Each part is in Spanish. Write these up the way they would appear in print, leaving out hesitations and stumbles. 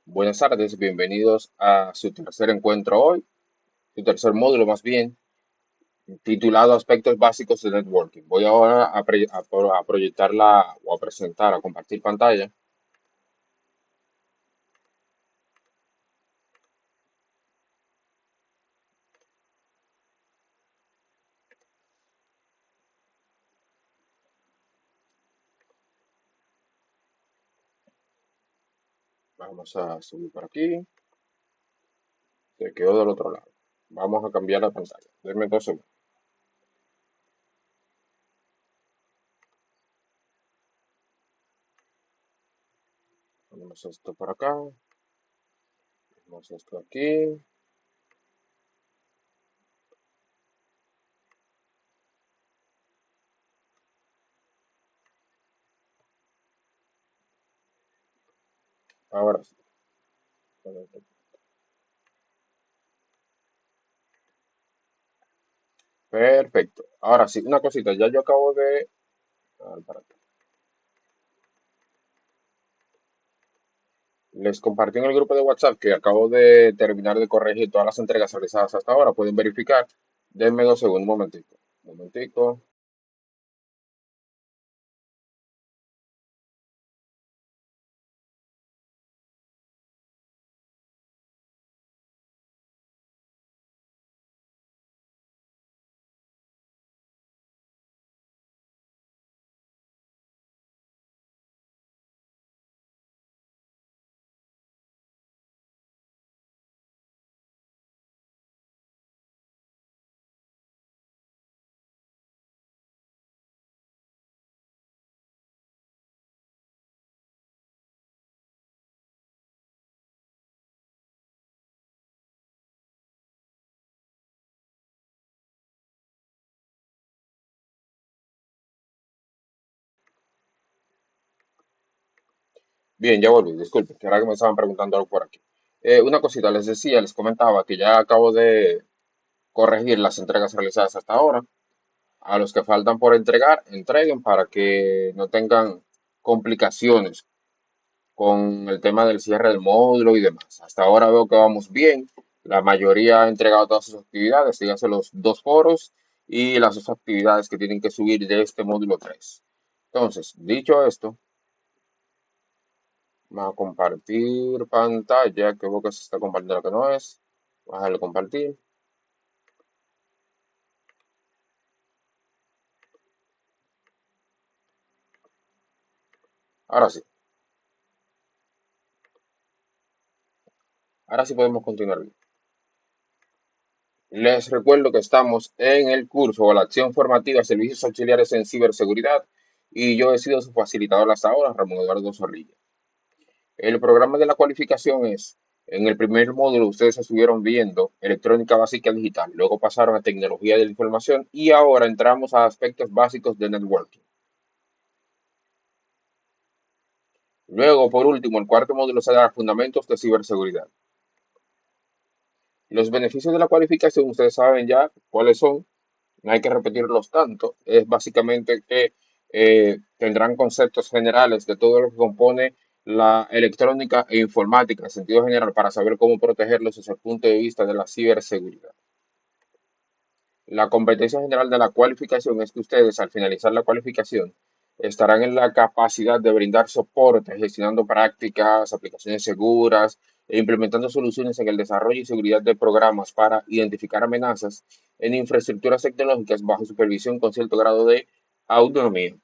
Buenas tardes, bienvenidos a su tercer encuentro hoy, su tercer módulo más bien, titulado Aspectos Básicos de Networking. Voy ahora a proyectarla o a presentar, a compartir pantalla. Vamos a subir por aquí, se quedó del otro lado. Vamos a cambiar la pantalla. Denme 2 segundos. Ponemos esto por acá, ponemos esto aquí. Ahora sí. Perfecto. Ahora sí, una cosita, ya yo acabo de... para acá. Les compartí en el grupo de WhatsApp que acabo de terminar de corregir todas las entregas realizadas hasta ahora. Pueden verificar. Denme 2 segundos, un momentico. Un momentico. Bien, ya volví. Disculpen, que ahora que me estaban preguntando algo por aquí. Una cosita, les decía, les comentaba que ya acabo de corregir las entregas realizadas hasta ahora. A los que faltan por entregar, entreguen para que no tengan complicaciones con el tema del cierre del módulo y demás. Hasta ahora veo que vamos bien. La mayoría ha entregado todas sus actividades, dígase los 2 foros y las 2 actividades que tienen que subir de este módulo 3. Entonces, dicho esto, vamos a compartir pantalla, que veo que se está compartiendo lo que no es. Vamos a darle compartir. Ahora sí, ahora sí podemos continuar bien. Les recuerdo que estamos en el curso o la acción formativa Servicios Auxiliares en Ciberseguridad y yo he sido su facilitador hasta ahora, Ramón Eduardo Zorrilla. El programa de la cualificación es, en el primer módulo ustedes estuvieron viendo electrónica básica digital, luego pasaron a tecnología de la información y ahora entramos a aspectos básicos de networking. Luego, por último, el cuarto módulo será fundamentos de ciberseguridad. Los beneficios de la cualificación ustedes saben ya cuáles son, no hay que repetirlos tanto, es básicamente que tendrán conceptos generales de todo lo que compone la electrónica e informática en sentido general para saber cómo protegerlos desde el punto de vista de la ciberseguridad. La competencia general de la cualificación es que ustedes al finalizar la cualificación estarán en la capacidad de brindar soporte, gestionando prácticas, aplicaciones seguras e implementando soluciones en el desarrollo y seguridad de programas para identificar amenazas en infraestructuras tecnológicas bajo supervisión con cierto grado de autonomía.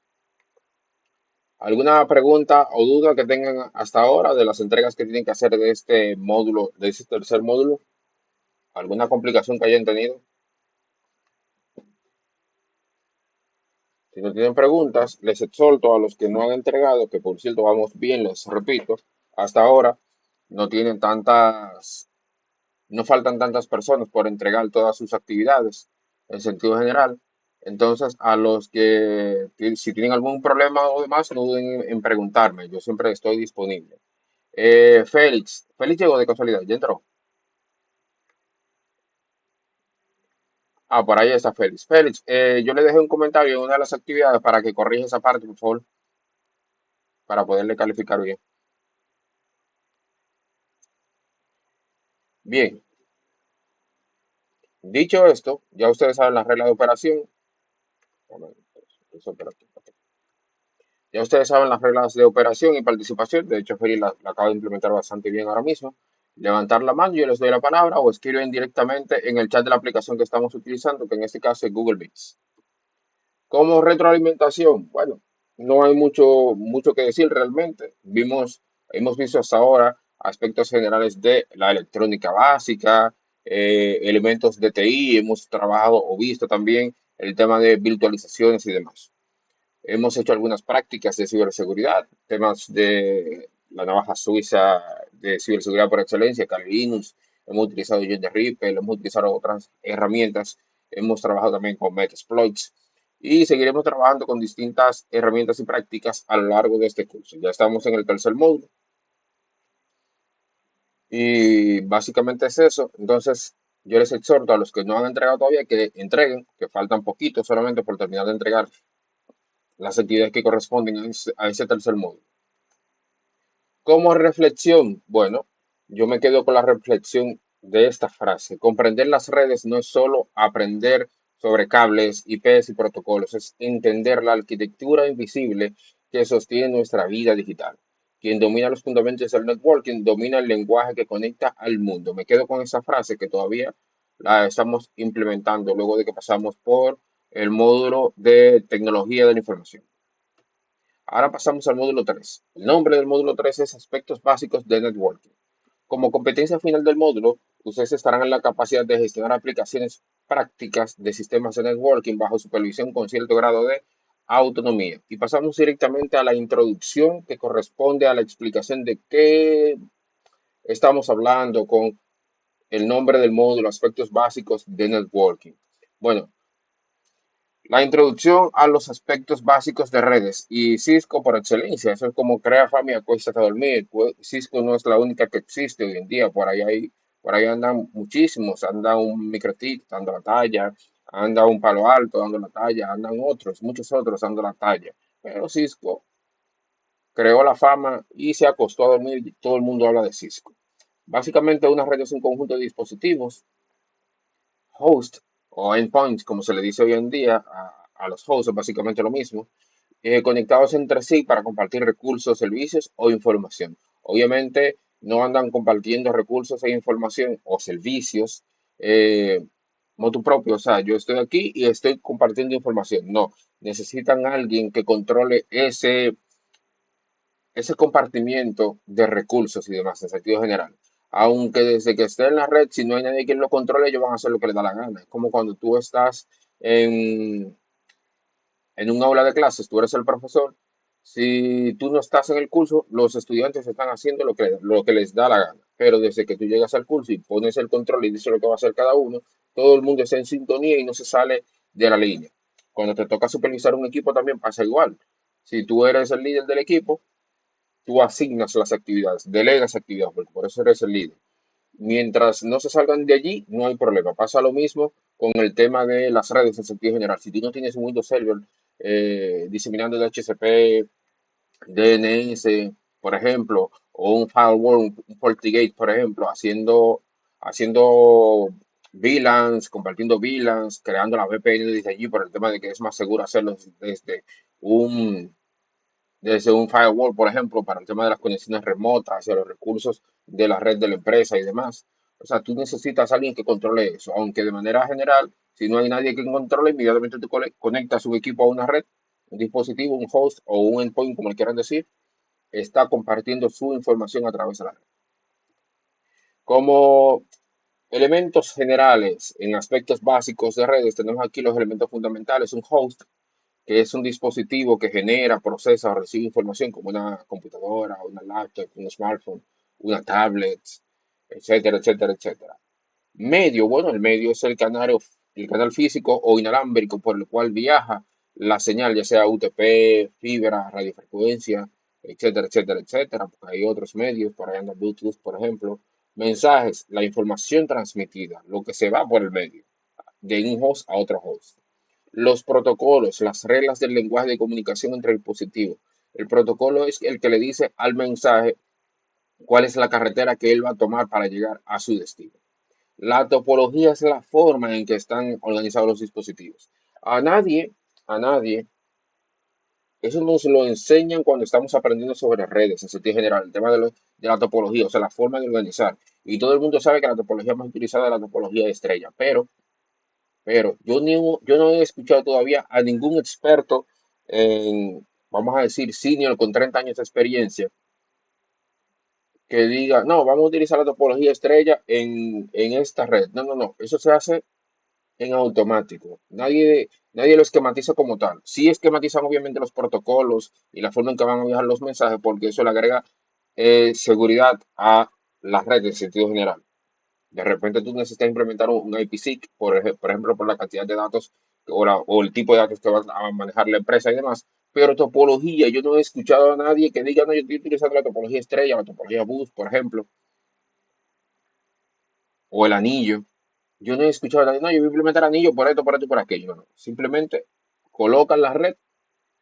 ¿Alguna pregunta o duda que tengan hasta ahora de las entregas que tienen que hacer de este módulo, de este tercer módulo? ¿Alguna complicación que hayan tenido? Si no tienen preguntas, les exhorto a los que no han entregado, que por cierto vamos bien, les repito, hasta ahora no tienen tantas, no faltan tantas personas por entregar todas sus actividades en sentido general. Entonces, a los que si tienen algún problema o demás, no duden en preguntarme. Yo siempre estoy disponible. Félix llegó de casualidad, ya entró. Ah, por ahí está Félix. Félix, yo le dejé un comentario en una de las actividades para que corrija esa parte, por favor, para poderle calificar bien. Bien, dicho esto, ya ustedes saben las reglas de operación. Bueno, eso por aquí. Ya ustedes saben las reglas de operación y participación. De hecho, Feli la acaba de implementar bastante bien ahora mismo. Levantar la mano, yo les doy la palabra o escriben directamente en el chat de la aplicación que estamos utilizando, que en este caso es Google Meets. Como retroalimentación, bueno, no hay mucho que decir realmente. Hemos visto hasta ahora aspectos generales de la electrónica básica, elementos de TI, hemos trabajado o visto también el tema de virtualizaciones y demás. Hemos hecho algunas prácticas de ciberseguridad, temas de la navaja suiza de ciberseguridad por excelencia, Kali Linux, hemos utilizado John de Ripple, hemos utilizado otras herramientas, hemos trabajado también con Metasploits y seguiremos trabajando con distintas herramientas y prácticas a lo largo de este curso. Ya estamos en el tercer módulo y básicamente es eso. Entonces, yo les exhorto a los que no han entregado todavía que entreguen, que faltan poquito solamente por terminar de entregar las actividades que corresponden a ese tercer módulo. Como reflexión, bueno, yo me quedo con la reflexión de esta frase. Comprender las redes no es solo aprender sobre cables, IPs y protocolos, es entender la arquitectura invisible que sostiene nuestra vida digital. Quien domina los fundamentos del networking domina el lenguaje que conecta al mundo. Me quedo con esa frase que todavía la estamos implementando luego de que pasamos por el módulo de tecnología de la información. Ahora pasamos al módulo 3. El nombre del módulo 3 es Aspectos básicos de Networking. Como competencia final del módulo, ustedes estarán en la capacidad de gestionar aplicaciones prácticas de sistemas de networking bajo supervisión con cierto grado de autonomía. Y pasamos directamente a la introducción que corresponde a la explicación de qué estamos hablando con el nombre del módulo, aspectos básicos de networking. Bueno, la introducción a los aspectos básicos de redes y Cisco por excelencia. Eso es como crea familia, acuéstate a dormir. Cisco no es la única que existe hoy en día. Por ahí andan muchísimos. Anda un MikroTik dando la talla, anda un Palo Alto dando la talla, andan otros, muchos otros dando la talla. Pero Cisco creó la fama y se acostó a dormir y todo el mundo habla de Cisco. Básicamente una red es un conjunto de dispositivos host o endpoints, como se le dice hoy en día a los hosts, es básicamente lo mismo, conectados entre sí para compartir recursos, servicios o información. Obviamente no andan compartiendo recursos e información o servicios eh, motu propio, o sea, yo estoy aquí y estoy compartiendo información. No, necesitan a alguien que controle ese compartimiento de recursos y demás en sentido general. Aunque desde que esté en la red, si no hay nadie que lo controle, ellos van a hacer lo que les da la gana. Es como cuando tú estás en, en un aula de clases, tú eres el profesor. Si tú no estás en el curso, los estudiantes están haciendo lo que les da la gana. Pero desde que tú llegas al curso y pones el control y dices lo que va a hacer cada uno, todo el mundo está en sintonía y no se sale de la línea. Cuando te toca supervisar un equipo también pasa igual. Si tú eres el líder del equipo, tú asignas las actividades, delegas actividades, porque por eso eres el líder. Mientras no se salgan de allí, no hay problema. Pasa lo mismo con el tema de las redes en sentido general. Si tú no tienes un Windows Server diseminando DHCP, DNS, por ejemplo, o un firewall, un FortiGate, por ejemplo, haciendo VLANs, compartiendo VLANs, creando la VPN desde allí por el tema de que es más seguro hacerlo un, desde un firewall, por ejemplo, para el tema de las conexiones remotas hacia los recursos de la red de la empresa y demás. O sea, tú necesitas a alguien que controle eso, aunque de manera general, si no hay nadie que controle, inmediatamente tú conectas un equipo a una red, un dispositivo, un host o un endpoint, como le quieran decir, está compartiendo su información a través de la red. Como elementos generales en aspectos básicos de redes, tenemos aquí los elementos fundamentales, un host, que es un dispositivo que genera, procesa o recibe información como una computadora, una laptop, un smartphone, una tablet, etcétera, etcétera, etcétera. Medio, bueno, el medio es el canal físico o inalámbrico por el cual viaja la señal, ya sea UTP, fibra, radiofrecuencia, etcétera, etcétera, etcétera, porque hay otros medios, por ahí anda Bluetooth, por ejemplo. Mensajes, la información transmitida, lo que se va por el medio, de un host a otro host. Los protocolos, las reglas del lenguaje de comunicación entre dispositivos. El protocolo es el que le dice al mensaje cuál es la carretera que él va a tomar para llegar a su destino. La topología es la forma en que están organizados los dispositivos. A nadie, a nadie, eso nos lo enseñan cuando estamos aprendiendo sobre redes en sentido general, el tema de la topología, o sea, la forma de organizar. Y todo el mundo sabe que la topología más utilizada es la topología de estrella, pero yo no he escuchado todavía a ningún experto en, vamos a decir, senior con 30 años de experiencia que diga, no, vamos a utilizar la topología estrella en esta red. No, no, no, eso se hace en automático. Nadie lo esquematiza como tal. Sí esquematizan obviamente los protocolos y la forma en que van a viajar los mensajes, porque eso le agrega seguridad a la red en sentido general. De repente tú necesitas implementar un IPsec, por ejemplo, por la cantidad de datos o el tipo de datos que va a manejar la empresa y demás. Pero topología, yo no he escuchado a nadie que diga, no, yo estoy utilizando la topología estrella, la topología bus, por ejemplo, o el anillo. Yo no he escuchado a nadie, no, yo voy a implementar anillo por esto y por aquello. No, no. Simplemente colocan la red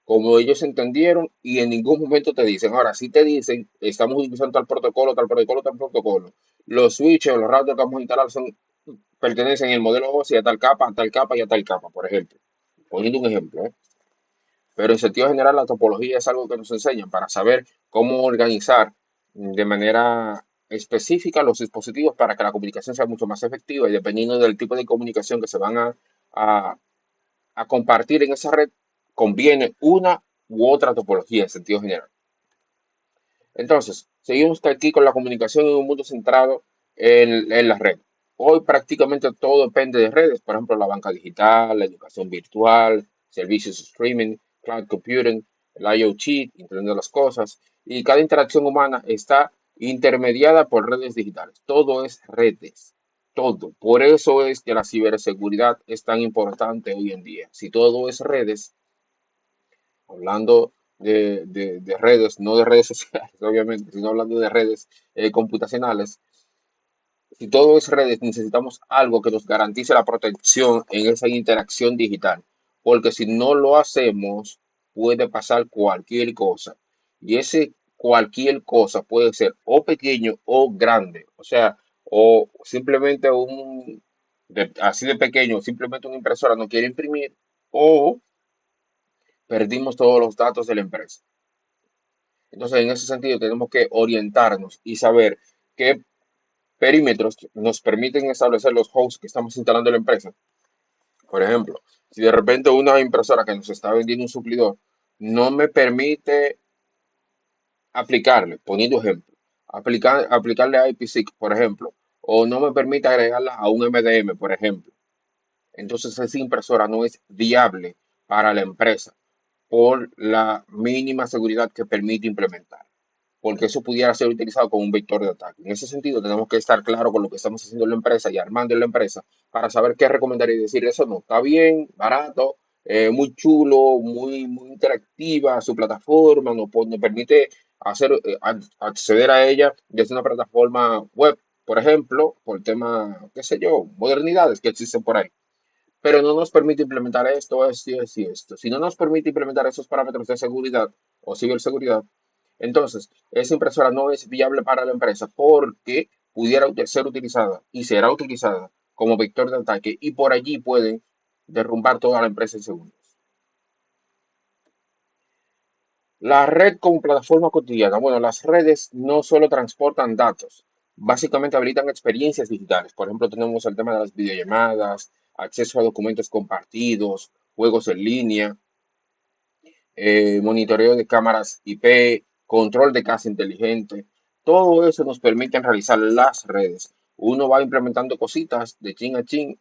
como ellos entendieron y en ningún momento te dicen. Ahora, si te dicen, estamos utilizando tal protocolo, tal protocolo, tal protocolo. Los switches o los routers que vamos a instalar pertenecen en el modelo OSI a tal capa, a tal capa y a tal capa, por ejemplo. Poniendo un ejemplo, ¿eh? Pero en sentido general, la topología es algo que nos enseñan para saber cómo organizar de manera específica los dispositivos para que la comunicación sea mucho más efectiva y dependiendo del tipo de comunicación que se van a- a compartir en esa red, conviene una u otra topología en sentido general. Entonces, seguimos aquí con la comunicación en un mundo centrado en la red. Hoy prácticamente todo depende de redes, por ejemplo, la banca digital, la educación virtual, servicios de streaming, cloud computing, el IoT, Internet de las cosas, y cada interacción humana está intermediada por redes digitales. Todo es redes, todo. Por eso es que la ciberseguridad es tan importante hoy en día. Si todo es redes, hablando de redes, no de redes sociales, obviamente, sino hablando de redes computacionales. Si todo es redes, necesitamos algo que nos garantice la protección en esa interacción digital, porque si no lo hacemos, puede pasar cualquier cosa. Y ese cualquier cosa puede ser o pequeño o grande, o sea, o simplemente así de pequeño, simplemente una impresora no quiere imprimir, o perdimos todos los datos de la empresa. Entonces, en ese sentido, tenemos que orientarnos y saber qué perímetros nos permiten establecer los hosts que estamos instalando en la empresa. Por ejemplo, si de repente una impresora que nos está vendiendo un suplidor no me permite aplicarle, poniendo ejemplo, aplicarle a IPsec, por ejemplo, o no me permite agregarla a un MDM, por ejemplo, entonces esa impresora no es viable para la empresa por la mínima seguridad que permite implementar, porque eso pudiera ser utilizado como un vector de ataque. En ese sentido, tenemos que estar claros con lo que estamos haciendo en la empresa y armando en la empresa para saber qué recomendar y decir, eso no, está bien, barato, muy chulo, muy interactiva su plataforma, nos permite acceder a ella desde una plataforma web, por ejemplo, por tema, qué sé yo, modernidades que existen por ahí, pero no nos permite implementar esto y esto. Si no nos permite implementar esos parámetros de seguridad o ciberseguridad, entonces esa impresora no es viable para la empresa porque pudiera ser utilizada y será utilizada como vector de ataque y por allí pueden derrumbar toda la empresa en segundos. La red como plataforma cotidiana. Bueno, las redes no solo transportan datos, básicamente habilitan experiencias digitales. Por ejemplo, tenemos el tema de las videollamadas, acceso a documentos compartidos, juegos en línea, monitoreo de cámaras IP, control de casa inteligente. Todo eso nos permite realizar las redes. Uno va implementando cositas de chin a chin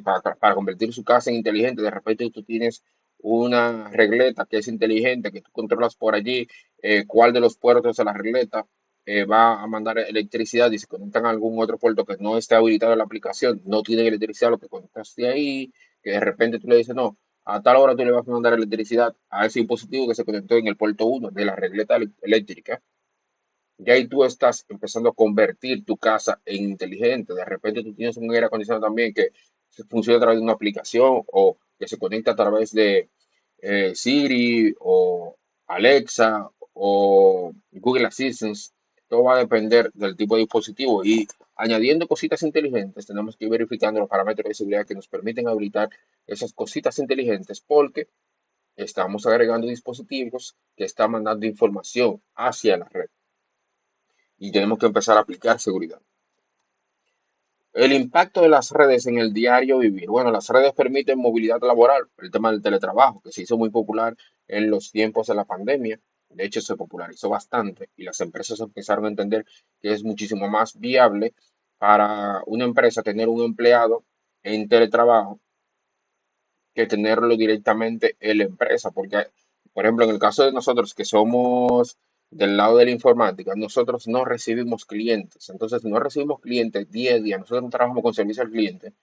para convertir su casa en inteligente. De repente tú tienes una regleta que es inteligente, que tú controlas por allí cuál de los puertos de la regleta va a mandar electricidad y si conectan a algún otro puerto que no esté habilitado en la aplicación, no tiene electricidad, lo que conectaste ahí, que de repente tú le dices, no, a tal hora tú le vas a mandar electricidad a ese dispositivo que se conectó en el puerto uno de la regleta eléctrica. Ya ahí tú estás empezando a convertir tu casa en inteligente. De repente tú tienes un aire acondicionado también que funciona a través de una aplicación o que se conecta a través de Siri o Alexa o Google Assistant. todo va a depender del tipo de dispositivo y añadiendo cositas inteligentes, tenemos que ir verificando los parámetros de seguridad que nos permiten habilitar esas cositas inteligentes porque estamos agregando dispositivos que están mandando información hacia la red y tenemos que empezar a aplicar seguridad. El impacto de las redes en el diario vivir. Bueno, las redes permiten movilidad laboral, el tema del teletrabajo, que se hizo muy popular en los tiempos de la pandemia. De hecho, se popularizó bastante y las empresas empezaron a entender que es muchísimo más viable para una empresa tener un empleado en teletrabajo que tenerlo directamente en la empresa. Porque, por ejemplo, en el caso de nosotros que somos del lado de la informática, nosotros no recibimos clientes. Entonces, no recibimos clientes día a día. Nosotros no trabajamos con servicio al cliente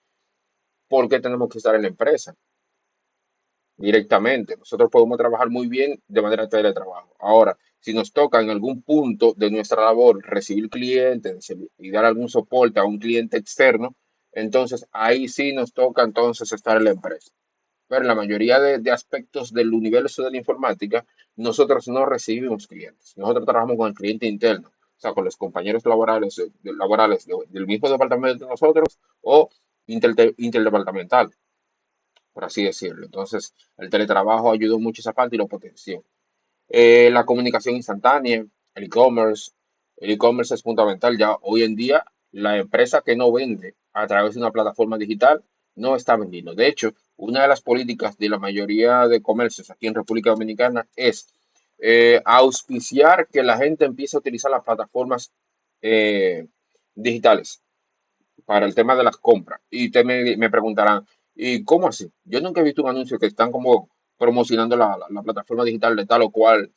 porque tenemos que estar en la empresa directamente. Nosotros podemos trabajar muy bien de manera de teletrabajo. Ahora, si nos toca en algún punto de nuestra labor recibir clientes y dar algún soporte a un cliente externo, entonces ahí sí nos toca entonces estar en la empresa. Pero en la mayoría de aspectos del universo de la informática, nosotros no recibimos clientes. Nosotros trabajamos con el cliente interno, o sea, con los compañeros laborales, del mismo departamento de nosotros o interdepartamental, por así decirlo. Entonces, el teletrabajo ayudó mucho esa parte y lo potenció. La comunicación instantánea, el e-commerce. El e-commerce es fundamental. Ya hoy en día, la empresa que no vende a través de una plataforma digital no está vendiendo. De hecho, una de las políticas de la mayoría de comercios aquí en República Dominicana es auspiciar que la gente empiece a utilizar las plataformas eh, digitales para el tema de las compras. Y me preguntarán, ¿y cómo así? Yo nunca he visto un anuncio que están como promocionando la plataforma digital de tal o cual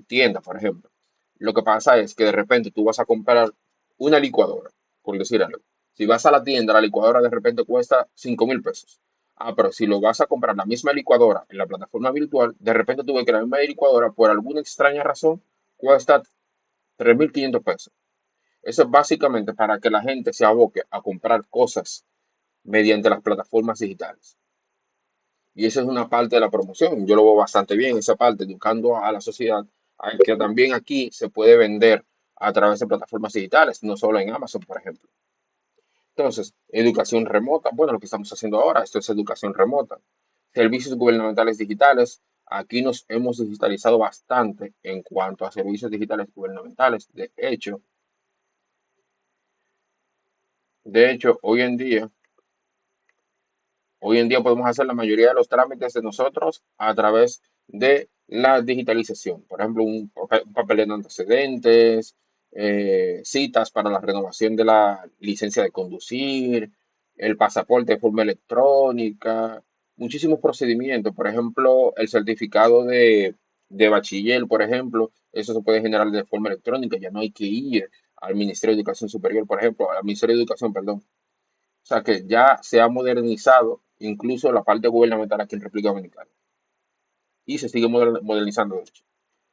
tienda, por ejemplo. Lo que pasa es que de repente tú vas a comprar una licuadora, por decir algo. Si vas a la tienda, la licuadora de repente cuesta 5.000 pesos. Ah, pero si lo vas a comprar la misma licuadora en la plataforma virtual, de repente tú ves que la misma licuadora, por alguna extraña razón, cuesta 3.500 pesos. Eso es básicamente para que la gente se aboque a comprar cosas mediante las plataformas digitales. Y esa es una parte de la promoción. Yo lo veo bastante bien, esa parte, educando a la sociedad a que también aquí se puede vender a través de plataformas digitales, no solo en Amazon, por ejemplo. Entonces, educación remota, bueno, lo que estamos haciendo ahora, esto es educación remota. Servicios gubernamentales digitales, aquí nos hemos digitalizado bastante en cuanto a servicios digitales gubernamentales. De hecho, hoy en día podemos hacer la mayoría de los trámites de nosotros a través de la digitalización. Por ejemplo, un papel de antecedentes, citas para la renovación de la licencia de conducir, el pasaporte de forma electrónica, muchísimos procedimientos. Por ejemplo, el certificado de bachiller, por ejemplo, eso se puede generar de forma electrónica. Ya no hay que ir al Ministerio de Educación Superior, por ejemplo, al Ministerio de Educación, perdón. O sea que ya se ha modernizado incluso la parte gubernamental aquí en República Dominicana. Y se sigue modernizando, de hecho.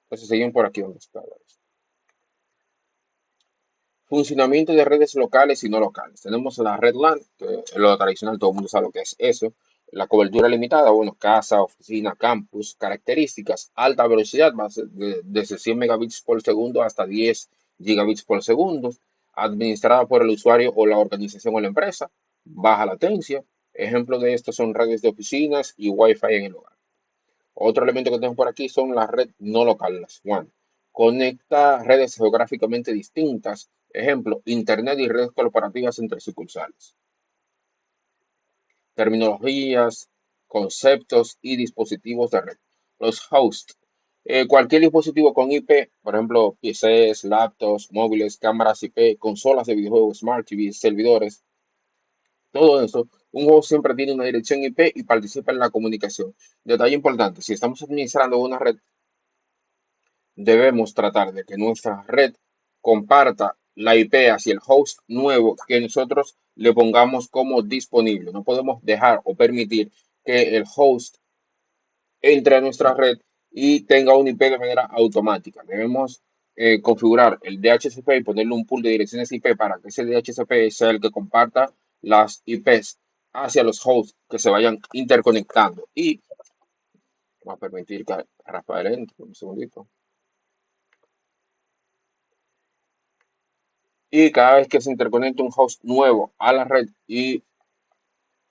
Entonces siguen por aquí donde está. Funcionamiento de redes locales y no locales. Tenemos la red LAN, que es lo tradicional, todo el mundo sabe lo que es eso. La cobertura limitada, bueno, casa, oficina, campus, características, alta velocidad, desde 100 megabits por segundo hasta 10 gigabits por segundo, administrada por el usuario o la organización o la empresa, baja latencia. Ejemplos de esto son redes de oficinas y Wi-Fi en el hogar. Otro elemento que tenemos por aquí son las redes no locales, las WAN. Conecta redes geográficamente distintas, ejemplo, Internet y redes corporativas entre sucursales. Terminologías, conceptos y dispositivos de red. Los hosts. Cualquier dispositivo con IP, por ejemplo, PCs, laptops, móviles, cámaras IP, consolas de videojuegos, Smart TV, servidores, todo eso, un host siempre tiene una dirección IP y participa en la comunicación. Detalle importante, si estamos administrando una red, debemos tratar de que nuestra red comparta la IP hacia el host nuevo que nosotros le pongamos como disponible. No podemos dejar o permitir que el host entre a nuestra red y tenga un IP de manera automática. Debemos configurar el DHCP y ponerle un pool de direcciones IP para que ese DHCP sea el que comparta las IPs hacia los hosts que se vayan interconectando. Y vamos a permitir que Rafael entre un segundito. Y cada vez que se interconecte un host nuevo a la red y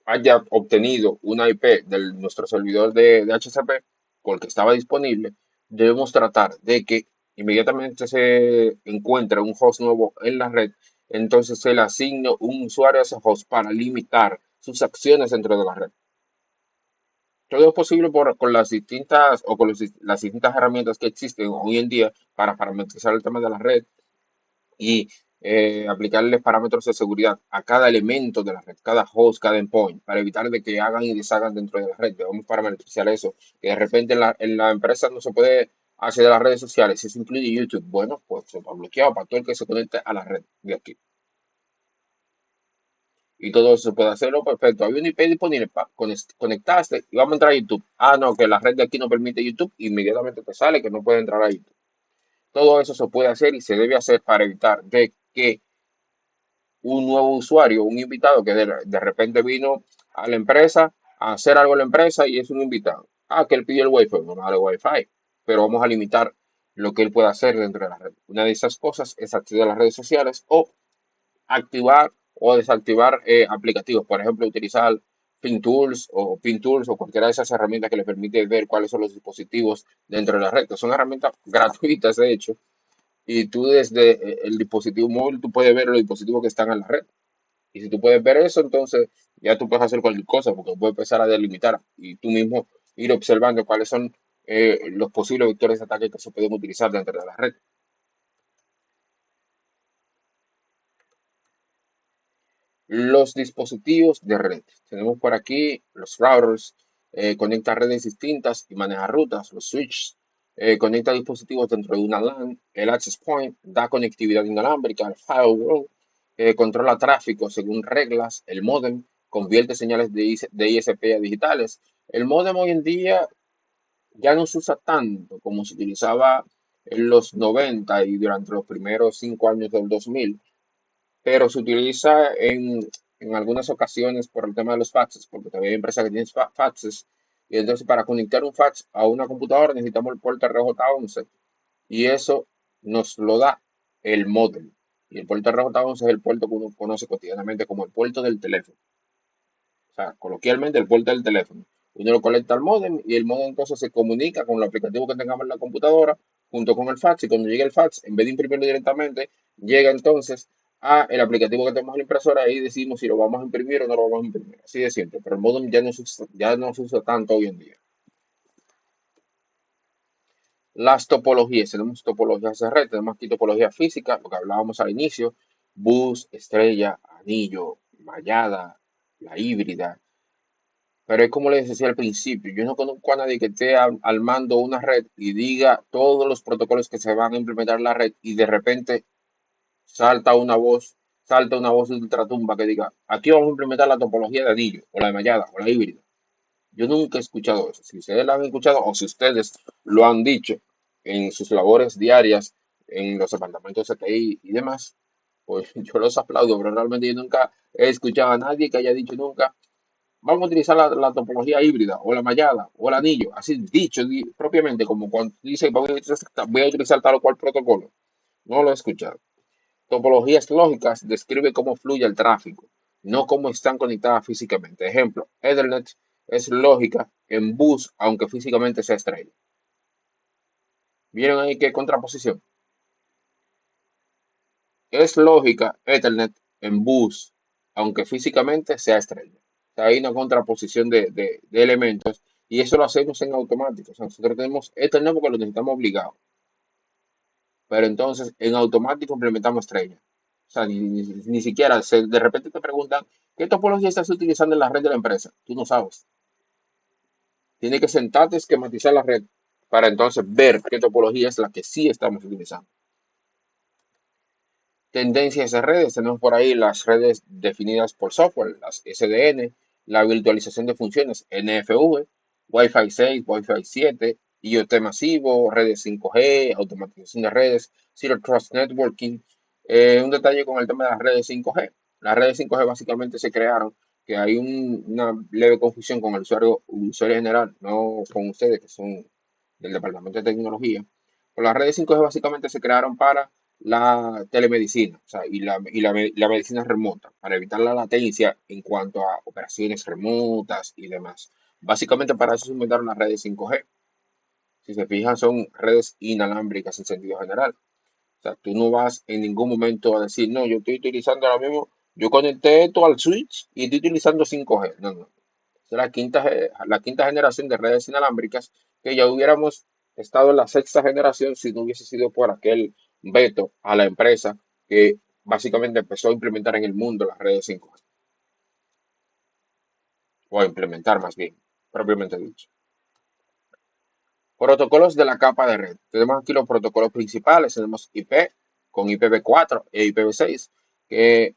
haya obtenido una IP de nuestro servidor de DHCP con el que estaba disponible, debemos tratar de que inmediatamente se encuentre un host nuevo en la red, entonces se le asigne un usuario a ese host para limitar sus acciones dentro de la red. Todo es posible con las distintas o con las distintas herramientas que existen hoy en día para parametrizar el tema de la red y aplicarles parámetros de seguridad a cada elemento de la red, cada host, cada endpoint, para evitar de que hagan y deshagan dentro de la red. Debemos parametrizar eso, que de repente en la empresa no se puede acceder a las redes sociales, eso incluye YouTube. Bueno, pues se va bloqueado para todo el que se conecte a la red de aquí. Y todo eso se puede hacerlo perfecto. Hay un IP disponible para conectarse y vamos a entrar a YouTube. Ah, no, que la red de aquí no permite YouTube, inmediatamente te sale que no puede entrar a YouTube. Todo eso se puede hacer y se debe hacer para evitar de que un nuevo usuario, un invitado que de repente vino a la empresa a hacer algo en la empresa y es un invitado. Ah, que él pidió el Wi-Fi, no vale Wi-Fi, pero vamos a limitar lo que él pueda hacer dentro de la red. Una de esas cosas es acceder a las redes sociales o activar o desactivar aplicativos. Por ejemplo, utilizar PinTools o cualquiera de esas herramientas que le permite ver cuáles son los dispositivos dentro de la red. Que son herramientas gratuitas, de hecho, y tú desde el dispositivo móvil tú puedes ver los dispositivos que están en la red. Y si tú puedes ver eso, entonces ya tú puedes hacer cualquier cosa porque puedes empezar a delimitar y tú mismo ir observando cuáles son los posibles vectores de ataque que se pueden utilizar dentro de la red. Los dispositivos de red. Tenemos por aquí los routers, conecta redes distintas y maneja rutas. Los switches, conecta dispositivos dentro de una LAN. El access point da conectividad inalámbrica. El firewall, controla tráfico según reglas. El modem convierte señales de ISP a digitales. El modem hoy en día ya no se usa tanto como se utilizaba en los 90 y durante los primeros 5 años del 2000, pero se utiliza en algunas ocasiones por el tema de los faxes, porque todavía hay empresas que tienen faxes, y entonces para conectar un fax a una computadora necesitamos el puerto RJ11, y eso nos lo da el módem. Y el puerto RJ11 es el puerto que uno conoce cotidianamente como el puerto del teléfono. O sea, coloquialmente el puerto del teléfono. Uno lo conecta al módem y el módem entonces se comunica con el aplicativo que tengamos en la computadora junto con el fax y cuando llega el fax, en vez de imprimirlo directamente, llega entonces a el aplicativo que tenemos en la impresora y decimos si lo vamos a imprimir o no lo vamos a imprimir. Así de simple, pero el módem ya no se usa tanto hoy en día. Las topologías, tenemos topologías de red, tenemos aquí topología física, lo que hablábamos al inicio, bus, estrella, anillo, mallada, la híbrida. Pero es como les decía al principio, yo no conozco a nadie que esté al mando una red y diga todos los protocolos que se van a implementar en la red y de repente salta una voz, salta una voz de ultratumba que diga, aquí vamos a implementar la topología de anillo, o la de mallada, o la híbrida. Yo nunca he escuchado eso. Si ustedes lo han escuchado o si ustedes lo han dicho en sus labores diarias, en los departamentos de TI y demás, pues yo los aplaudo, pero realmente yo nunca he escuchado a nadie que haya dicho nunca vamos a utilizar la topología híbrida o la mallada o el anillo, así dicho propiamente, como cuando dice voy a utilizar tal o cual protocolo. No lo he escuchado. Topologías lógicas describe cómo fluye el tráfico, no cómo están conectadas físicamente. Ejemplo, Ethernet es lógica en bus, aunque físicamente sea estrella. ¿Vieron ahí qué contraposición? Es lógica Ethernet en bus, aunque físicamente sea estrella. O sea, hay una contraposición de elementos y eso lo hacemos en automático. O sea, nosotros tenemos Ethernet porque lo necesitamos obligado, pero entonces en automático implementamos estrella. O sea, ni siquiera de repente te preguntan qué topología estás utilizando en la red de la empresa. Tú no sabes. Tienes que sentarte, esquematizar la red para entonces ver qué topología es la que sí estamos utilizando. Tendencias de redes, tenemos por ahí las redes definidas por software, las SDN, la virtualización de funciones NFV, Wi-Fi 6, Wi-Fi 7, IoT masivo, redes 5G, automatización de redes, Zero Trust Networking. Un detalle con el tema de las redes 5G. Las redes 5G básicamente se crearon, que hay una leve confusión con el usuario general, no con ustedes que son del departamento de tecnología. Pues las redes 5G básicamente se crearon para la telemedicina, o sea, la medicina remota, para evitar la latencia en cuanto a operaciones remotas y demás. Básicamente para eso se inventaron las redes 5G. Si se fijan, son redes inalámbricas en sentido general. O sea, tú no vas en ningún momento a decir, no, yo estoy utilizando ahora mismo, yo conecté esto al switch y estoy utilizando 5G. No, no. Es la quinta generación de redes inalámbricas que ya hubiéramos estado en la sexta generación si no hubiese sido por aquel veto a la empresa que básicamente empezó a implementar en el mundo las redes 5G, o a implementar más bien, propiamente dicho. Protocolos de la capa de red. Tenemos aquí los protocolos principales. Tenemos IP con IPv4 e IPv6, que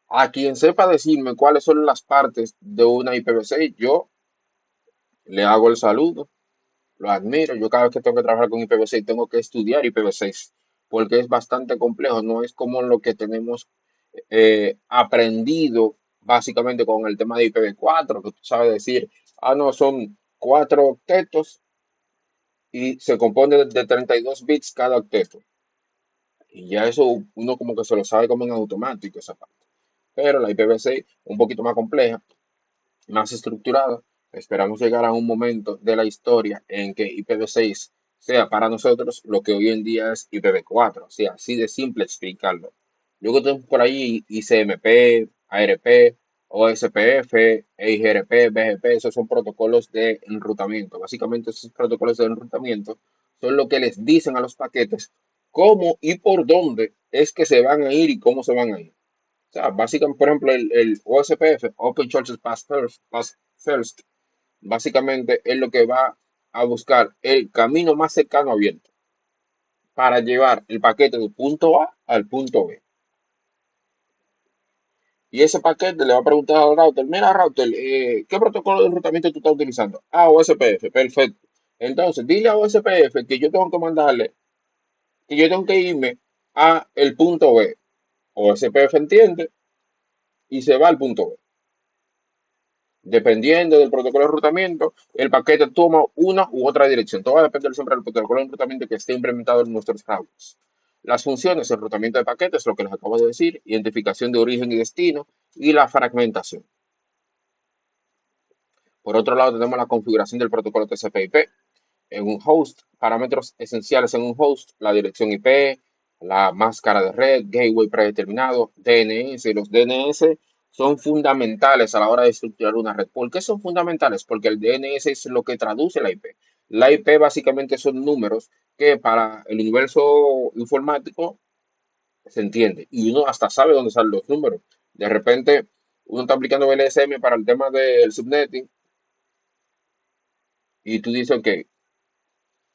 a quien sepa decirme cuáles son las partes de una IPv6, yo le hago el saludo, lo admiro. Yo cada vez que tengo que trabajar con IPv6 tengo que estudiar IPv6 porque es bastante complejo. No es como lo que tenemos aprendido básicamente con el tema de IPv4, que tú sabes decir, ah, no, son cuatro octetos y se compone de 32 bits cada octeto. Y ya eso uno como que se lo sabe como en automático esa parte. Pero la IPv6 un poquito más compleja, más estructurada. Esperamos llegar a un momento de la historia en que IPv6 sea para nosotros lo que hoy en día es IPv4, o sea, así de simple explicarlo. Luego tenemos por ahí ICMP, ARP, OSPF, EIGRP, BGP, esos son protocolos de enrutamiento. Básicamente esos protocolos de enrutamiento son lo que les dicen a los paquetes cómo y por dónde es que se van a ir y cómo se van a ir. O sea, básicamente, por ejemplo, el OSPF, Open Source Pass First, básicamente es lo que va a buscar el camino más cercano abierto para llevar el paquete del punto A al punto B. Y ese paquete le va a preguntar al router, mira router, ¿qué protocolo de enrutamiento tú estás utilizando? Ah, OSPF, perfecto. Entonces, dile a OSPF que yo tengo que mandarle, que yo tengo que irme a el punto B. OSPF entiende y se va al punto B. Dependiendo del protocolo de enrutamiento, el paquete toma una u otra dirección. Todo va a depender siempre del protocolo de enrutamiento que esté implementado en nuestros routers. Las funciones, el enrutamiento de paquetes, lo que les acabo de decir, identificación de origen y destino y la fragmentación. Por otro lado, tenemos la configuración del protocolo TCP/IP en un host, parámetros esenciales en un host, la dirección IP, la máscara de red, gateway predeterminado, DNS. Los DNS son fundamentales a la hora de estructurar una red. ¿Por qué son fundamentales? Porque el DNS es lo que traduce la IP. La IP básicamente son números que para el universo informático se entiende y uno hasta sabe dónde salen los números. De repente, uno está aplicando LSM para el tema del subnetting y tú dices, ok,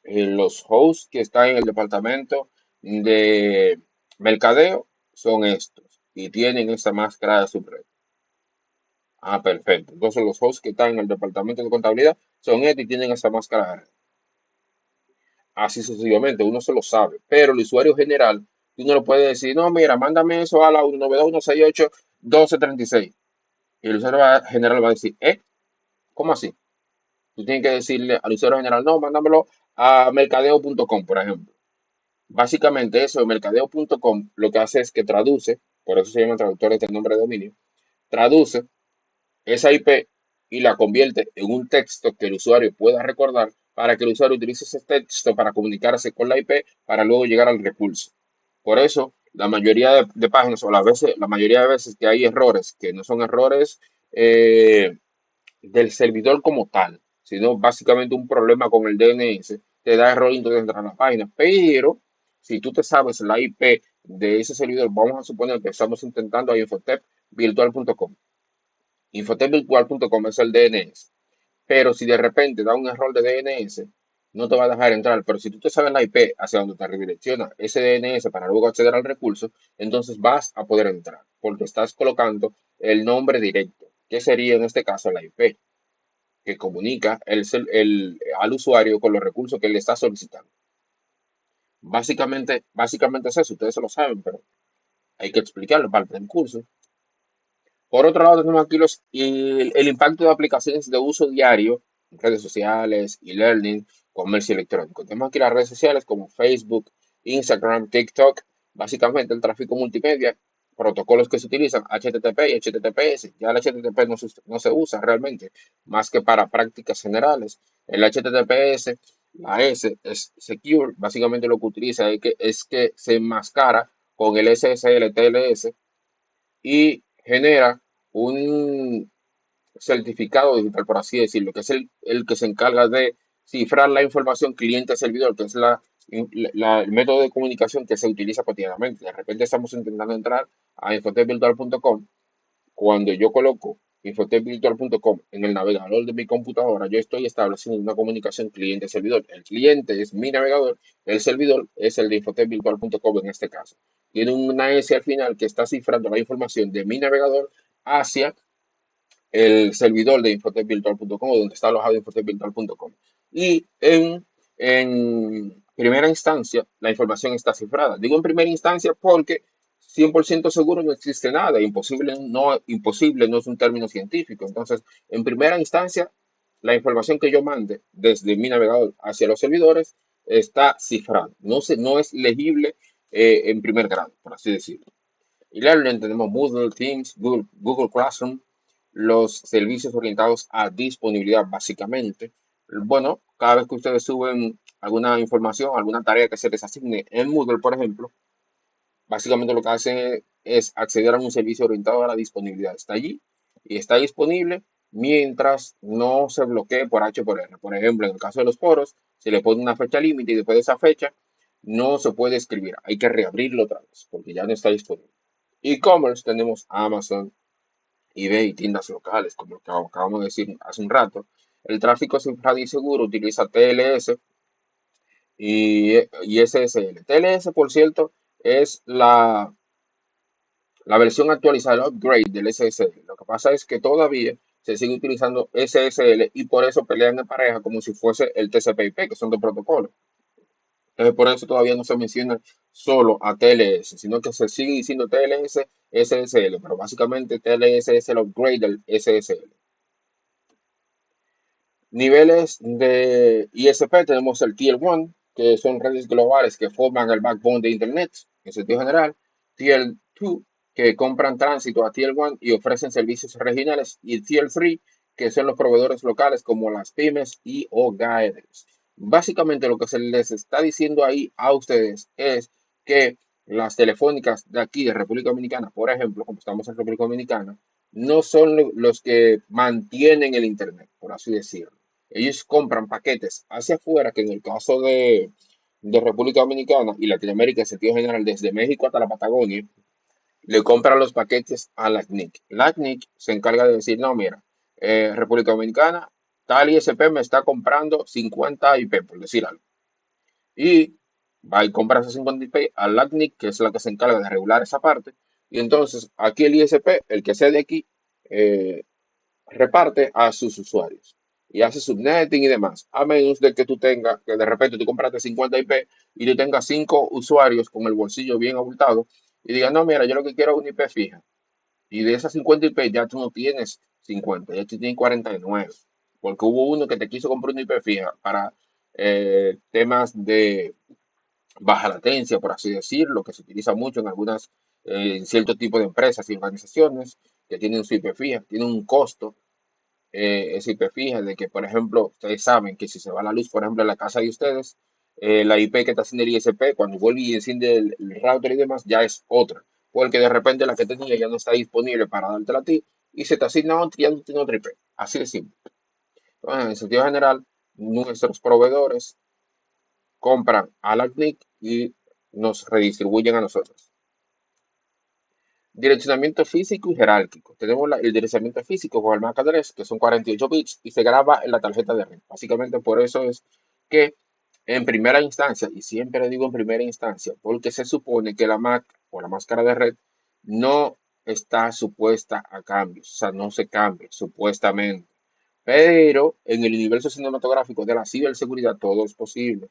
los hosts que están en el departamento de mercadeo son estos y tienen esta máscara de subred. Ah, perfecto. Entonces los hosts que están en el departamento de contabilidad son estos y tienen esa máscara de red. Así sucesivamente, uno se lo sabe. Pero el usuario general, tú no le puedes decir, no, mira, mándame eso a la 192.168.1236. Y el usuario general va a decir, ¿cómo así? Tú tienes que decirle al usuario general, no, mándamelo a mercadeo.com, por ejemplo. Básicamente eso, mercadeo.com lo que hace es que traduce, por eso se llama traductores del nombre de dominio, traduce esa IP y la convierte en un texto que el usuario pueda recordar para que el usuario utilice ese texto para comunicarse con la IP para luego llegar al recurso. Por eso, la mayoría de páginas o la mayoría de veces que hay errores, que no son errores eh, del servidor como tal, sino básicamente un problema con el DNS, te da error y no te entra en la página. Pero si tú te sabes la IP de ese servidor, vamos a suponer que estamos intentando a infotepvirtual.com. Infotepvirtual.com es el DNS. Pero si de repente da un error de DNS, no te va a dejar entrar. Pero si tú te sabes la IP hacia donde te redirecciona ese DNS para luego acceder al recurso, entonces vas a poder entrar, porque estás colocando el nombre directo, que sería en este caso la IP que comunica al usuario con los recursos que él le está solicitando. Básicamente es eso, ustedes se lo saben, pero hay que explicarlo para el curso. Por otro lado, tenemos aquí el impacto de aplicaciones de uso diario, redes sociales, e-learning, comercio electrónico. Tenemos aquí las redes sociales como Facebook, Instagram, TikTok, básicamente el tráfico multimedia, protocolos que se utilizan, HTTP y HTTPS. Ya el HTTP no se usa realmente, más que para prácticas generales. El HTTPS, la S es secure, básicamente lo que utiliza es que se enmascara con el SSL TLS y genera un certificado digital, por así decirlo, que es el que se encarga de cifrar la información cliente-servidor, que es el método de comunicación que se utiliza cotidianamente. De repente estamos intentando entrar a infotechvirtual.com. Cuando yo coloco infotechvirtual.com en el navegador de mi computadora, yo estoy estableciendo una comunicación cliente-servidor. El cliente es mi navegador, el servidor es el de infotechvirtual.com en este caso. Tiene una S al final que está cifrando la información de mi navegador hacia el servidor de infotechvirtual.com, donde está alojado infotechvirtual.com. Y en primera instancia, la información está cifrada. Digo en primera instancia porque 100% seguro no existe nada. Imposible no es un término científico. Entonces, en primera instancia, la información que yo mande desde mi navegador hacia los servidores está cifrada. No es legible en primer grado, por así decirlo. Y learning tenemos Moodle, Teams, Google Classroom, los servicios orientados a disponibilidad básicamente. Bueno, cada vez que ustedes suben alguna información, alguna tarea que se les asigne en Moodle, por ejemplo, básicamente lo que hace es acceder a un servicio orientado a la disponibilidad. Está allí y está disponible mientras no se bloquee por H o por R. Por ejemplo, en el caso de los foros, se le pone una fecha límite y después de esa fecha no se puede escribir. Hay que reabrirlo otra vez porque ya no está disponible. E-commerce tenemos Amazon, eBay, tiendas locales, como lo que acabamos de decir hace un rato. El tráfico cifrado y seguro utiliza TLS y SSL. TLS, por cierto, es la versión actualizada, el upgrade del SSL. Lo que pasa es que todavía se sigue utilizando SSL y por eso pelean en pareja como si fuese el TCP/IP, que son dos protocolos. Entonces, por eso todavía no se menciona solo a TLS, sino que se sigue diciendo TLS, SSL, pero básicamente TLS es el upgrade del SSL. Niveles de ISP tenemos el Tier 1, que son redes globales que forman el backbone de Internet en sentido general. Tier 2, que compran tránsito a Tier 1 y ofrecen servicios regionales. Y Tier 3, que son los proveedores locales como las pymes y hogares. Básicamente lo que se les está diciendo ahí a ustedes es que las telefónicas de aquí de República Dominicana, por ejemplo, como estamos en República Dominicana, no son los que mantienen el Internet, por así decirlo. Ellos compran paquetes hacia afuera, que en el caso de República Dominicana y Latinoamérica en sentido general, desde México hasta la Patagonia, le compran los paquetes a la CNIC. La CNIC se encarga de decir, no, mira, República Dominicana, tal ISP me está comprando 50 IP, por decir algo. Y va y compra esos 50 IP a la CNIC, que es la que se encarga de regular esa parte. Y entonces aquí el ISP, el que sea de aquí, eh, reparte a sus usuarios y hace subnetting y demás, a menos de que tú tengas, que de repente tú compraste 50 IP y tú tengas 5 usuarios con el bolsillo bien abultado y digas, no, mira, yo lo que quiero es una IP fija. Y de esas 50 IP ya tú no tienes 50, ya tú tienes 49, porque hubo uno que te quiso comprar una IP fija para temas de baja latencia, por así decirlo, que se utiliza mucho en en cierto tipo de empresas y organizaciones que tienen su IP fija, tienen un costo esa IP fija, de que, por ejemplo, ustedes saben que si se va la luz, por ejemplo, en la casa de ustedes, la IP que está haciendo el ISP, cuando vuelve y enciende el router y demás, ya es otra, porque de repente la que tenía ya no está disponible para dártela a ti y se te asigna otra y ya no tiene otra IP. Así de simple. Entonces, en sentido general, nuestros proveedores compran a la CNIC y nos redistribuyen a nosotros. Direccionamiento físico y jerárquico. Tenemos el direccionamiento físico con el MAC address, que son 48 bits, y se graba en la tarjeta de red. Básicamente por eso es que en primera instancia, y siempre digo en primera instancia, porque se supone que la MAC o la máscara de red no está supuesta a cambios, o sea, no se cambia, supuestamente. Pero en el universo cinematográfico de la ciberseguridad todo es posible.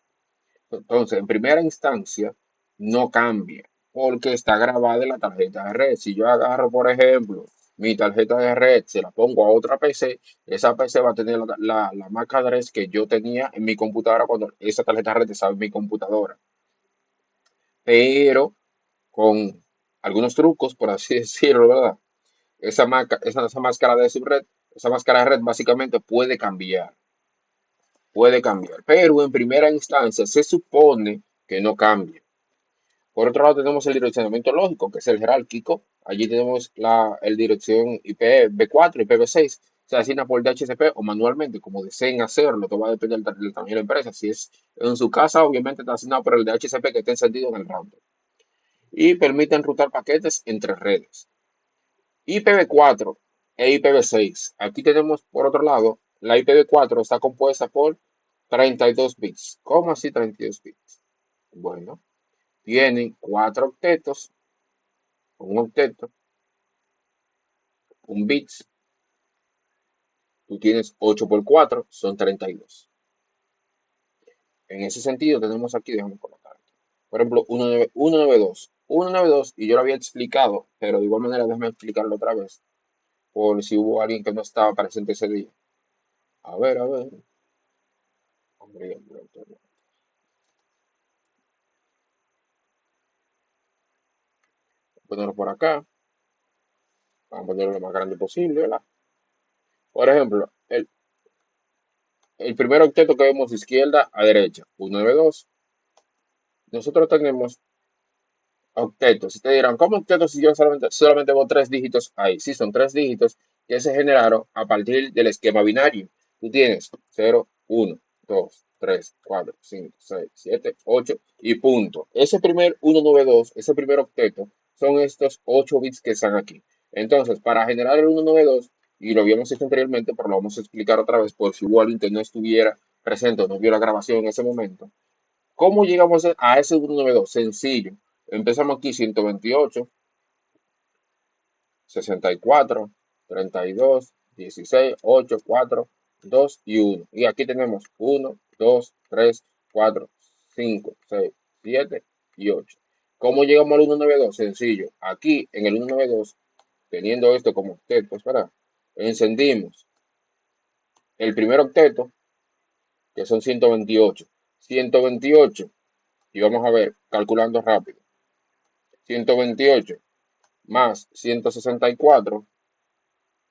Entonces, en primera instancia, no cambia porque está grabada en la tarjeta de red. Si yo agarro, por ejemplo, mi tarjeta de red, se la pongo a otra PC, esa PC va a tener la MAC address que yo tenía en mi computadora cuando esa tarjeta de red estaba en mi computadora. pero con algunos trucos, por así decirlo, ¿verdad? Esa máscara de subred, esa máscara de red básicamente puede cambiar, pero en primera instancia se supone que no cambie. Por otro lado tenemos el direccionamiento lógico, que es el jerárquico. Allí tenemos el dirección IPv4, IPv6, se asigna por DHCP o manualmente, como deseen hacerlo. Todo va a depender del tamaño de la empresa. Si es en su casa, obviamente está asignado por el DHCP que esté encendido en el router. Y permiten rutar paquetes entre redes. IPv4 e IPv6. Aquí tenemos, por otro lado, la IPv4 está compuesta por 32 bits. ¿Cómo así 32 bits? Bueno, tienen 4 octetos, un octeto, un bits. Tú tienes 8 por 4, son 32. En ese sentido, tenemos aquí, déjame colocar aquí. Por ejemplo, 192. 192, y yo lo había explicado, pero de igual manera déjame explicarlo otra vez, por si hubo alguien que no estaba presente ese día. A ver. Hombre, hombre, hombre. Ponerlo por acá. Vamos a ponerlo lo más grande posible, ¿verdad? Por ejemplo, el primer octeto que vemos de izquierda a derecha, 192. Nosotros tenemos octetos. Si te dirán, ¿cómo octetos si yo solamente veo tres dígitos ahí? Sí, son tres dígitos que se generaron a partir del esquema binario. Tú tienes 0, 1, 2, 3, 4, 5, 6, 7, 8 y punto. Ese primer 192, ese primer octeto, son estos 8 bits que están aquí. Entonces, para generar el 192, y lo habíamos hecho anteriormente, pero lo vamos a explicar otra vez por si hubo alguien que no estuviera presente o no vio la grabación en ese momento. ¿Cómo llegamos a ese 192? Sencillo. Empezamos aquí 128, 64, 32, 16, 8, 4, 2 y 1. Y aquí tenemos 1, 2, 3, 4, 5, 6, 7 y 8. ¿Cómo llegamos al 192? Sencillo. Aquí en el 192, teniendo esto como octeto, ¿verdad? Encendimos el primer octeto, que son 128. 128, y vamos a ver, calculando rápido. 128 más 164,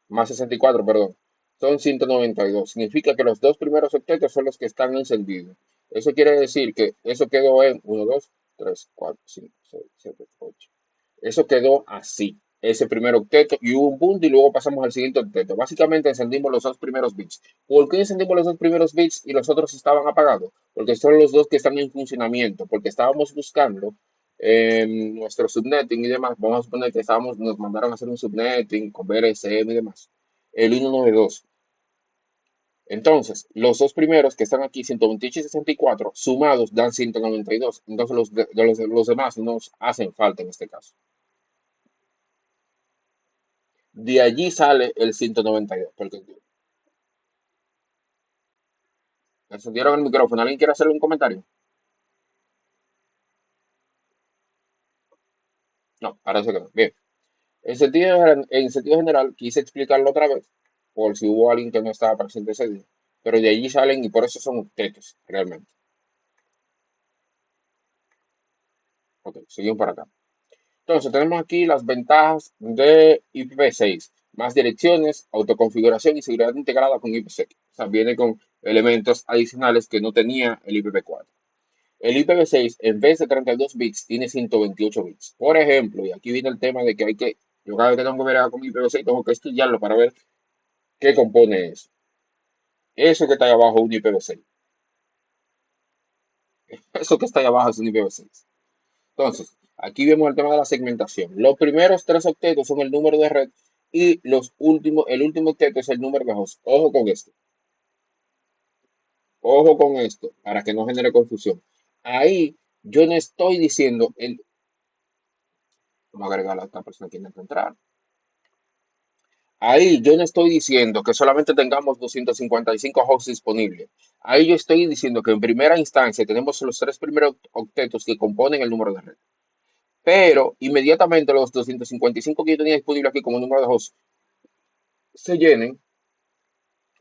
más 64, perdón, son 192. Significa que los dos primeros octetos son los que están encendidos. Eso quiere decir que eso quedó en 1, 2, 3, 4, 5, 6, 7, 8. Eso quedó así, ese primer octeto, y hubo un punto y luego pasamos al siguiente octeto. Básicamente encendimos los dos primeros bits. ¿Por qué encendimos los dos primeros bits y los otros estaban apagados? Porque son los dos que están en funcionamiento, porque estábamos buscando nuestro subnetting y demás. Vamos a suponer que nos mandaron a hacer un subnetting con BRSM y demás. El 192. Entonces, los dos primeros que están aquí, 128 y 64, sumados dan 192. Entonces, los demás nos hacen falta en este caso. De allí sale el 192. Porque encendieron el micrófono. ¿Alguien quiere hacerle un comentario? No, parece que no. Bien. En sentido general, quise explicarlo otra vez, por si hubo alguien que no estaba presente ese día. Pero de allí salen y por eso son octetos, realmente. Ok, seguimos para acá. Entonces, tenemos aquí las ventajas de IPv6. Más direcciones, autoconfiguración y seguridad integrada con IPv6. O sea, viene con elementos adicionales que no tenía el IPv4. El IPv6, en vez de 32 bits, tiene 128 bits. Por ejemplo, y aquí viene el tema de que yo cada vez que tengo que ver con IPv6, tengo que estudiarlo para ver qué compone eso. Eso que está ahí abajo es un IPv6. Eso que está ahí abajo es un IPv6. Entonces, aquí vemos el tema de la segmentación. Los primeros tres octetos son el número de red y el último octeto es el número de host. Ojo con esto. Ojo con esto, para que no genere confusión. Ahí yo no estoy diciendo vamos a agregar a esta persona que intenta entrar. Ahí yo no estoy diciendo que solamente tengamos 255 hosts disponibles. Ahí yo estoy diciendo que en primera instancia tenemos los tres primeros octetos que componen el número de red. Pero inmediatamente los 255 que yo tenía disponibles aquí como número de hosts se llenen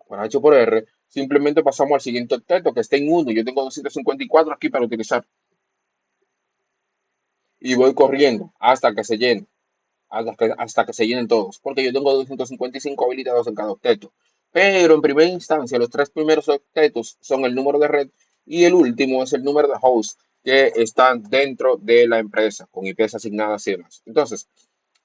por H por R, simplemente pasamos al siguiente octeto que está en 1. Yo tengo 254 aquí para utilizar. y voy corriendo hasta que se llene, hasta que se llenen todos, porque yo tengo 255 habilitados en cada octeto. Pero en primera instancia, los tres primeros octetos son el número de red y el último es el número de hosts que están dentro de la empresa, con IPs asignadas y demás. Entonces,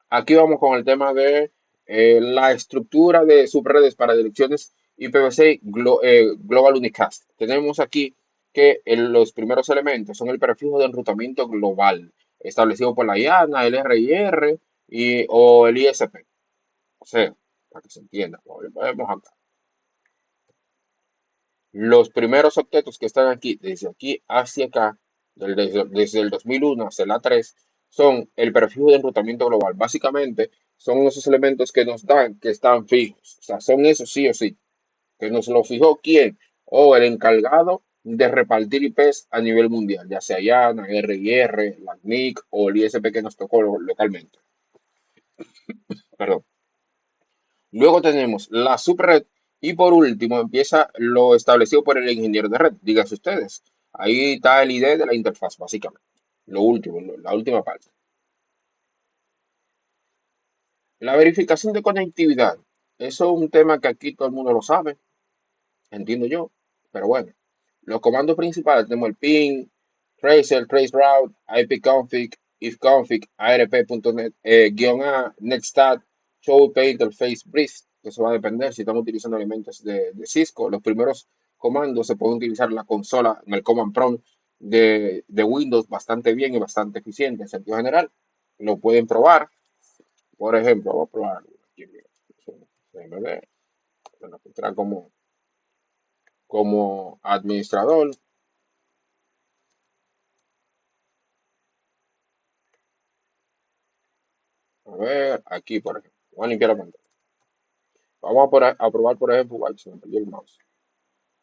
aquí vamos con el tema de la estructura de subredes para direcciones IPv6 Global Unicast. Tenemos aquí que los primeros elementos son el prefijo de enrutamiento global, establecido por la IANA, el RIR o el ISP. O sea, para que se entienda, vemos acá. Los primeros octetos que están aquí hacia acá, desde el 2001 hasta la 3, son el prefijo de enrutamiento global. Básicamente, son esos elementos que nos dan que están fijos. O sea, son esos sí o sí. Que nos lo fijó quién o el encargado de repartir IPs a nivel mundial, ya sea IANA, RIR, la NIC o el ISP que nos tocó localmente. Perdón. Luego tenemos la subred y por último empieza lo establecido por el ingeniero de red. Díganse ustedes. Ahí está el ID de la interfaz, básicamente. Lo último, la última parte. La verificación de conectividad. Eso es un tema que aquí todo el mundo lo sabe, entiendo yo. Pero bueno, los comandos principales tenemos el ping, tracer, traceroute, ipconfig, ifconfig, arp.net, -a, netstat, show IP interface brief, que eso va a depender si estamos utilizando elementos de Cisco. Los primeros comandos se pueden utilizar en la consola, en el command prompt de Windows bastante bien y bastante eficiente en sentido general. Lo pueden probar. Por ejemplo, vamos a probar aquí, mira, déjame ver, bueno, entrar como administrador. A ver, aquí, por ejemplo. Voy a limpiar la pantalla. Vamos a probar, por ejemplo, igual, se me perdió el mouse.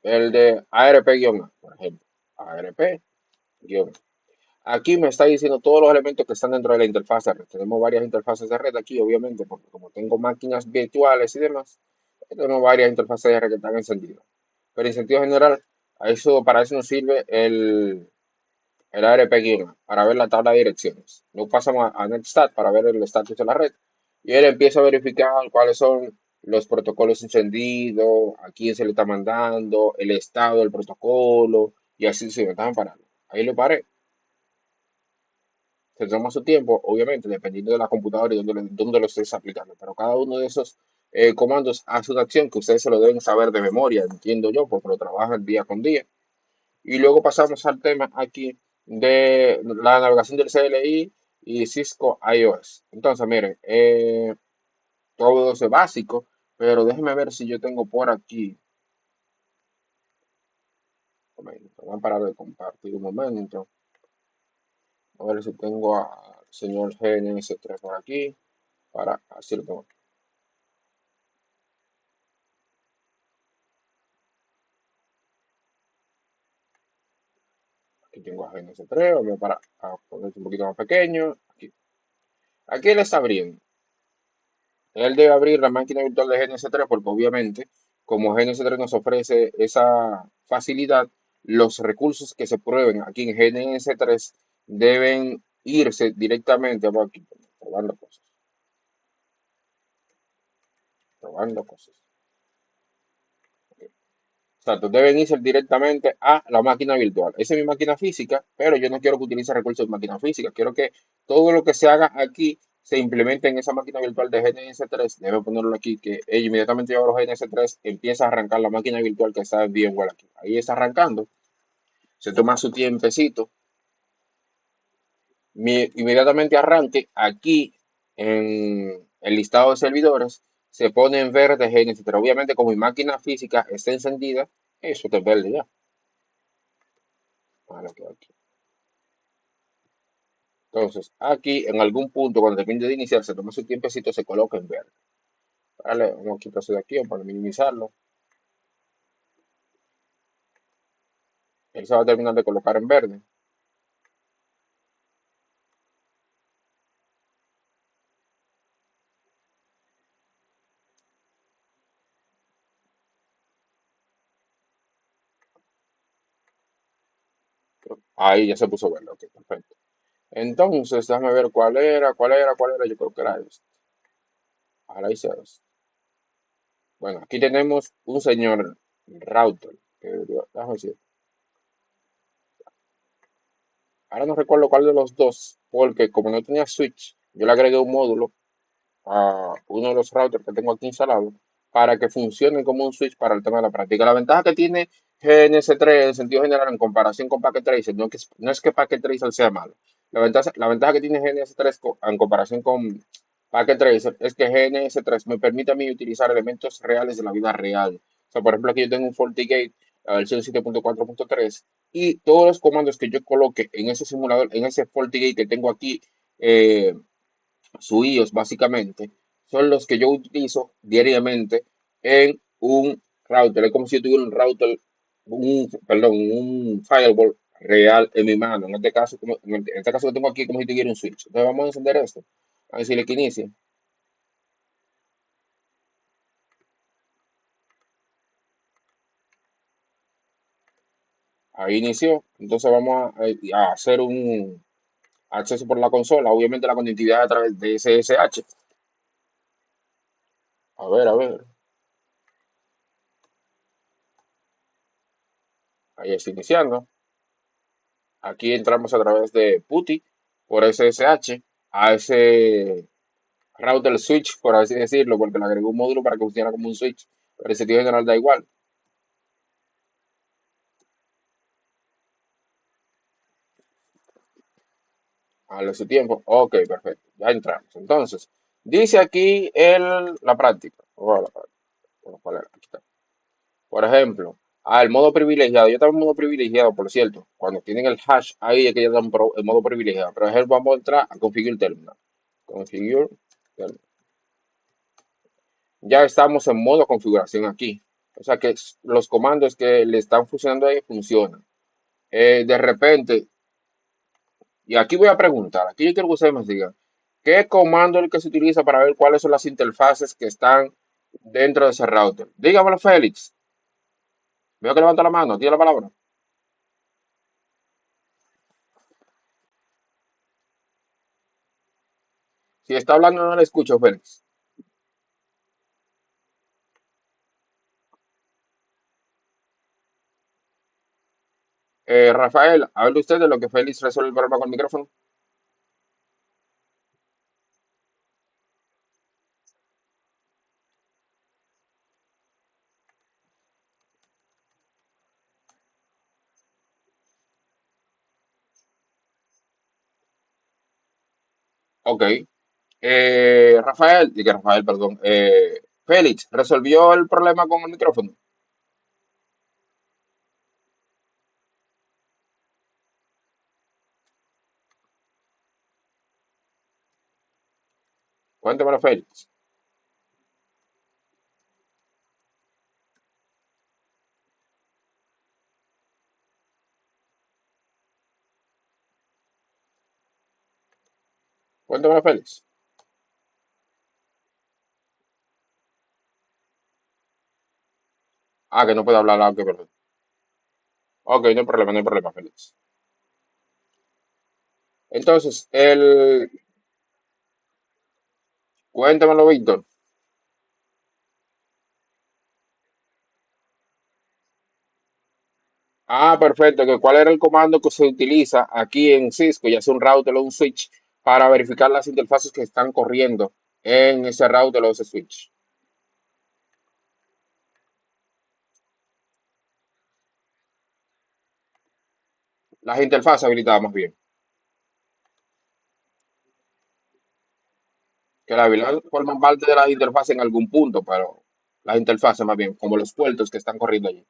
El de ARP-A, por ejemplo. ARP-A. Aquí me está diciendo todos los elementos que están dentro de la interfaz de red. Tenemos varias interfaces de red aquí, obviamente, porque como tengo máquinas virtuales y demás, tenemos varias interfaces de red que están encendidas. Pero en sentido general, para eso nos sirve el ARP-A para ver la tabla de direcciones. Luego pasamos a Netstat para ver el estatus de la red. Y él empieza a verificar cuáles son los protocolos encendidos, a quién se le está mandando, el estado del protocolo, y así se me estaban parando. Ahí lo paré. Se toma su tiempo, obviamente, dependiendo de la computadora y dónde lo estés aplicando. Pero cada uno de esos comandos hace una acción que ustedes se lo deben saber de memoria, entiendo yo, porque lo trabajan día con día. Y luego pasamos al tema aquí de la navegación del CLI y Cisco iOS. Entonces, miren, todo eso es básico, pero déjenme ver si yo tengo por aquí. Un momento, vamos a parar de compartir un momento. A ver si tengo al señor GNS3 por aquí. Para así lo tengo. Aquí tengo a GNS3. Vamos a poner un poquito más pequeño. Aquí él está abriendo. Él debe abrir la máquina virtual de GNS3 porque obviamente, como GNS3 nos ofrece esa facilidad, los recursos que se prueben aquí en GNS3 deben irse directamente, vamos aquí, probando cosas, probando cosas. Exacto, deben irse directamente a la máquina virtual. Esa es mi máquina física, pero yo no quiero que utilice recursos de máquina física. Quiero que todo lo que se haga aquí se implemente en esa máquina virtual de GNS3. Debo ponerlo aquí, que ella inmediatamente yo abro GNS3, empieza a arrancar la máquina virtual que está en VMware aquí. Ahí está arrancando, se toma su tiempecito. Inmediatamente arranque, aquí en el listado de servidores se pone en verde GNS3. Obviamente, como mi máquina física está encendida, eso está en verde ya. Vale, aquí. Entonces, aquí en algún punto, cuando termine de iniciar, se toma su tiempecito, se coloca en verde. Vale, vamos a quitar eso de aquí para minimizarlo. Él se va a terminar de colocar en verde. Ahí ya se puso verde, ok, perfecto. Entonces, déjame ver cuál era. Yo creo que era este. Ahora hice esto. Bueno, aquí tenemos un señor router. Déjame decir. Ahora no recuerdo cuál de los dos, porque como no tenía switch, yo le agregué un módulo a uno de los routers que tengo aquí instalado para que funcionen como un switch para el tema de la práctica. La ventaja que tiene GNS3 en sentido general en comparación con Packet Tracer, no es que Packet Tracer sea malo. La ventaja que tiene GNS3 en comparación con Packet Tracer es que GNS3 me permite a mí utilizar elementos reales de la vida real. O sea, por ejemplo, aquí yo tengo un FortiGate, la versión 7.4.3, y todos los comandos que yo coloque en ese simulador, en ese FortiGate que tengo aquí, su iOS básicamente, son los que yo utilizo diariamente en un router. Es como si yo tuviera un router, perdón, un firewall real en mi mano. En este caso, en este caso que tengo aquí, como si tuviera un switch. Entonces vamos a encender esto. A decirle que inicie. Ahí inició. Entonces vamos a hacer un acceso por la consola. Obviamente la conectividad a través de SSH. A ver, a ver. Ahí está iniciando. Aquí entramos a través de PuTTY por SSH a ese router switch, por así decirlo, porque le agregó un módulo para que funcione como un switch. Pero el sentido general da igual. A su tiempo. Ok, perfecto. Ya entramos. Entonces, dice aquí la práctica. Bueno, ¿cuál era? Aquí está. Por ejemplo, el modo privilegiado. Yo estaba en modo privilegiado, por cierto. Cuando tienen el hash ahí es que ya dan el modo privilegiado. Pero ejemplo, vamos a entrar a Configure Terminal. Configure Terminal. Ya estamos en modo configuración aquí. O sea que los comandos que le están funcionando ahí funcionan. De repente, y aquí voy a preguntar, aquí yo quiero que ustedes me digan, ¿qué comando es el que se utiliza para ver cuáles son las interfaces que están dentro de ese router? Dígamelo, Félix. Veo que levanta la mano, tiene la palabra. Si está hablando, no le escucho, Félix. Rafael, hable usted de lo que Félix resuelve el problema con el micrófono. Ok. Rafael, perdón. Félix, ¿resolvió el problema con el micrófono? Cuéntemelo, Félix. Cuéntemelo, Félix. Ah, que no puede hablar. Ok, perfecto. Ok, no hay problema, Félix. Entonces, cuéntamelo, Víctor. Ah, perfecto. ¿Cuál era el comando que se utiliza aquí en Cisco, ya sea un router o un switch, para verificar las interfaces que están corriendo en ese router o ese switch? Las interfaces habilitadas más bien. Que la habilidad forman parte de las interfaces en algún punto, pero las interfaces más bien, como los puertos que están corriendo allí.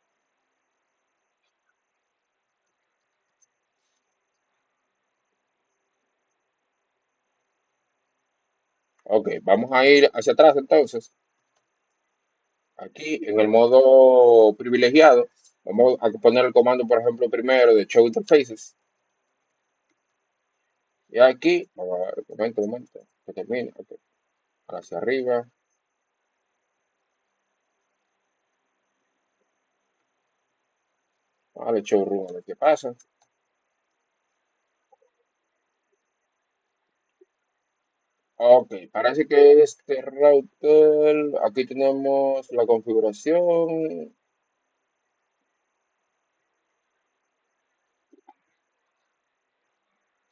Ok, vamos a ir hacia atrás entonces. Aquí en el modo privilegiado, vamos a poner el comando, por ejemplo, primero de Show Interfaces. Y aquí, vamos a ver, un momento, que termine. Ok, hacia arriba. Vale, showroom, a ver qué pasa. Ok, parece que este router, aquí tenemos la configuración.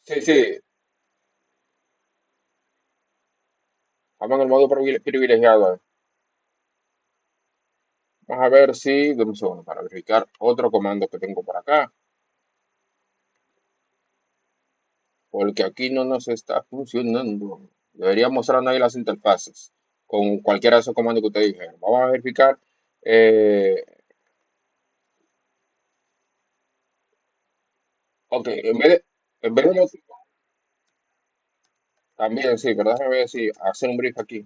Sí, sí, vamos en el modo privilegiado. Vamos a ver si, dame un segundo, para verificar otro comando que tengo por acá, porque aquí no nos está funcionando. Debería mostrarnos ahí las interfaces con cualquiera de esos comandos que ustedes dijeron. Vamos a verificar. eh, ok, en vez de también, sí, pero déjame ver si hacer un brief aquí.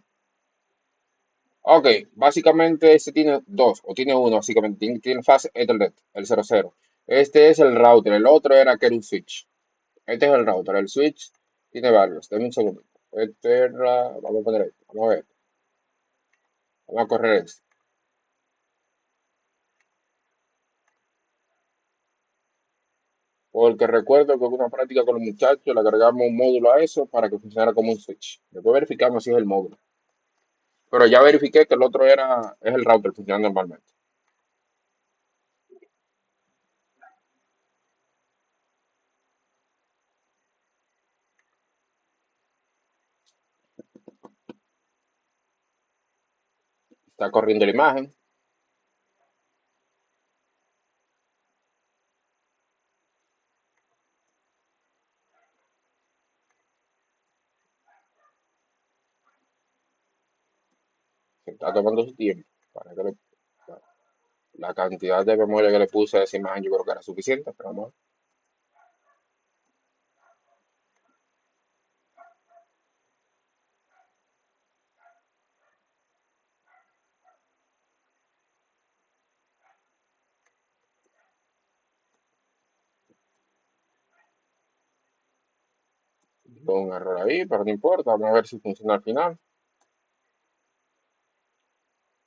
Ok, básicamente este tiene dos, o tiene uno, básicamente, tiene fase Ethernet, el 00. Este es el router, el otro era que era un switch. Este es el router, el switch tiene varios. Dame un segundo. Vamos a poner esto, vamos a ver, vamos a correr esto. Porque recuerdo que en una práctica con los muchachos le agregamos un módulo a eso para que funcionara como un switch. Después verificamos si es el módulo. Pero ya verifiqué que el otro es el router funcionando normalmente. Está corriendo la imagen, se está tomando su tiempo para que la cantidad de memoria que le puse a esa imagen yo creo que era suficiente, pero vamos a ver. Tuvo un error ahí, pero no importa, vamos a ver si funciona al final.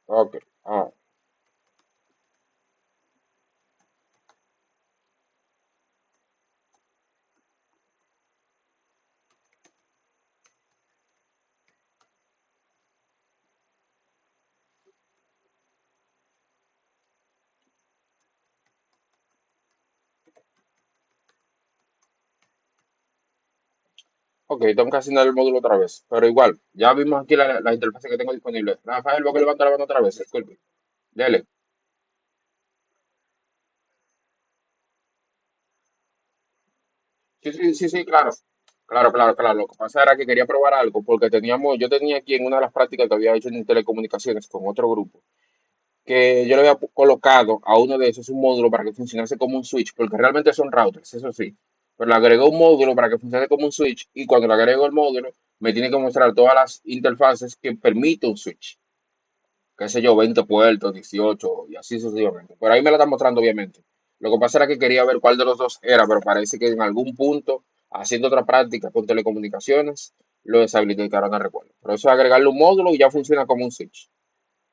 Ok, ah, ok, tengo que asignar el módulo otra vez, pero igual, ya vimos aquí la interfaz que tengo disponible. Rafael, voy a levantar la mano otra vez, disculpe. Dele. Sí, sí, sí, sí, claro. Claro, claro, claro. Lo que pasa era que quería probar algo, porque yo tenía aquí en una de las prácticas que había hecho en telecomunicaciones con otro grupo, que yo le había colocado a uno de esos un módulo para que funcionase como un switch, porque realmente son routers, eso sí. Pero le agregó un módulo para que funcione como un switch y cuando le agrego el módulo me tiene que mostrar todas las interfaces que permite un switch. Qué sé yo, 20 puertos, 18 y así sucesivamente. Por ahí me la están mostrando obviamente. Lo que pasa era que quería ver cuál de los dos era, pero parece que en algún punto, haciendo otra práctica con telecomunicaciones, lo deshabilité, que ahora no recuerdo. Pero eso es agregarle un módulo y ya funciona como un switch.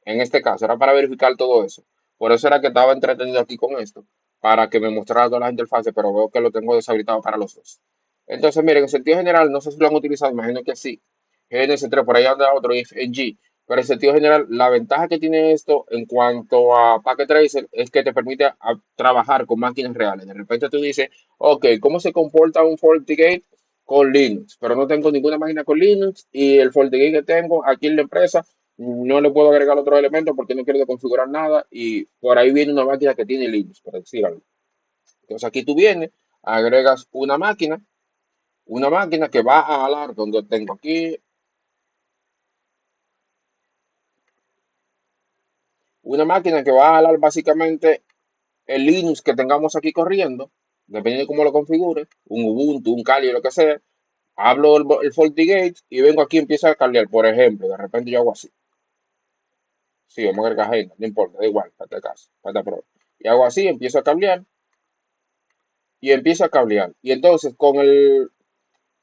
En este caso, era para verificar todo eso. Por eso era que estaba entretenido aquí con esto, para que me mostrara todas las interfaces, pero veo que lo tengo deshabilitado para los dos. Entonces, miren, en sentido general, no sé si lo han utilizado, imagino que sí. GNS3, por ahí anda otro if en G. Pero en sentido general, la ventaja que tiene esto en cuanto a Packet Tracer es que te permite trabajar con máquinas reales. De repente tú dices, ok, ¿cómo se comporta un FortiGate con Linux? Pero no tengo ninguna máquina con Linux y el FortiGate que tengo aquí en la empresa no le puedo agregar otro elemento porque no quiero configurar nada y por ahí viene una máquina que tiene Linux, por decir algo. Entonces aquí tú vienes, agregas una máquina que va a jalar donde tengo aquí, una máquina que va a jalar básicamente el Linux que tengamos aquí corriendo, dependiendo de cómo lo configure, un Ubuntu, un Kali, lo que sea, hablo el FortiGate y vengo aquí y empiezo a cambiar, por ejemplo, de repente yo hago así. Sí, vamos a agregar agenda, no importa, da igual, para este caso, para esta prueba. Y hago así, empiezo a cambiar y empiezo a cablear. Y entonces con el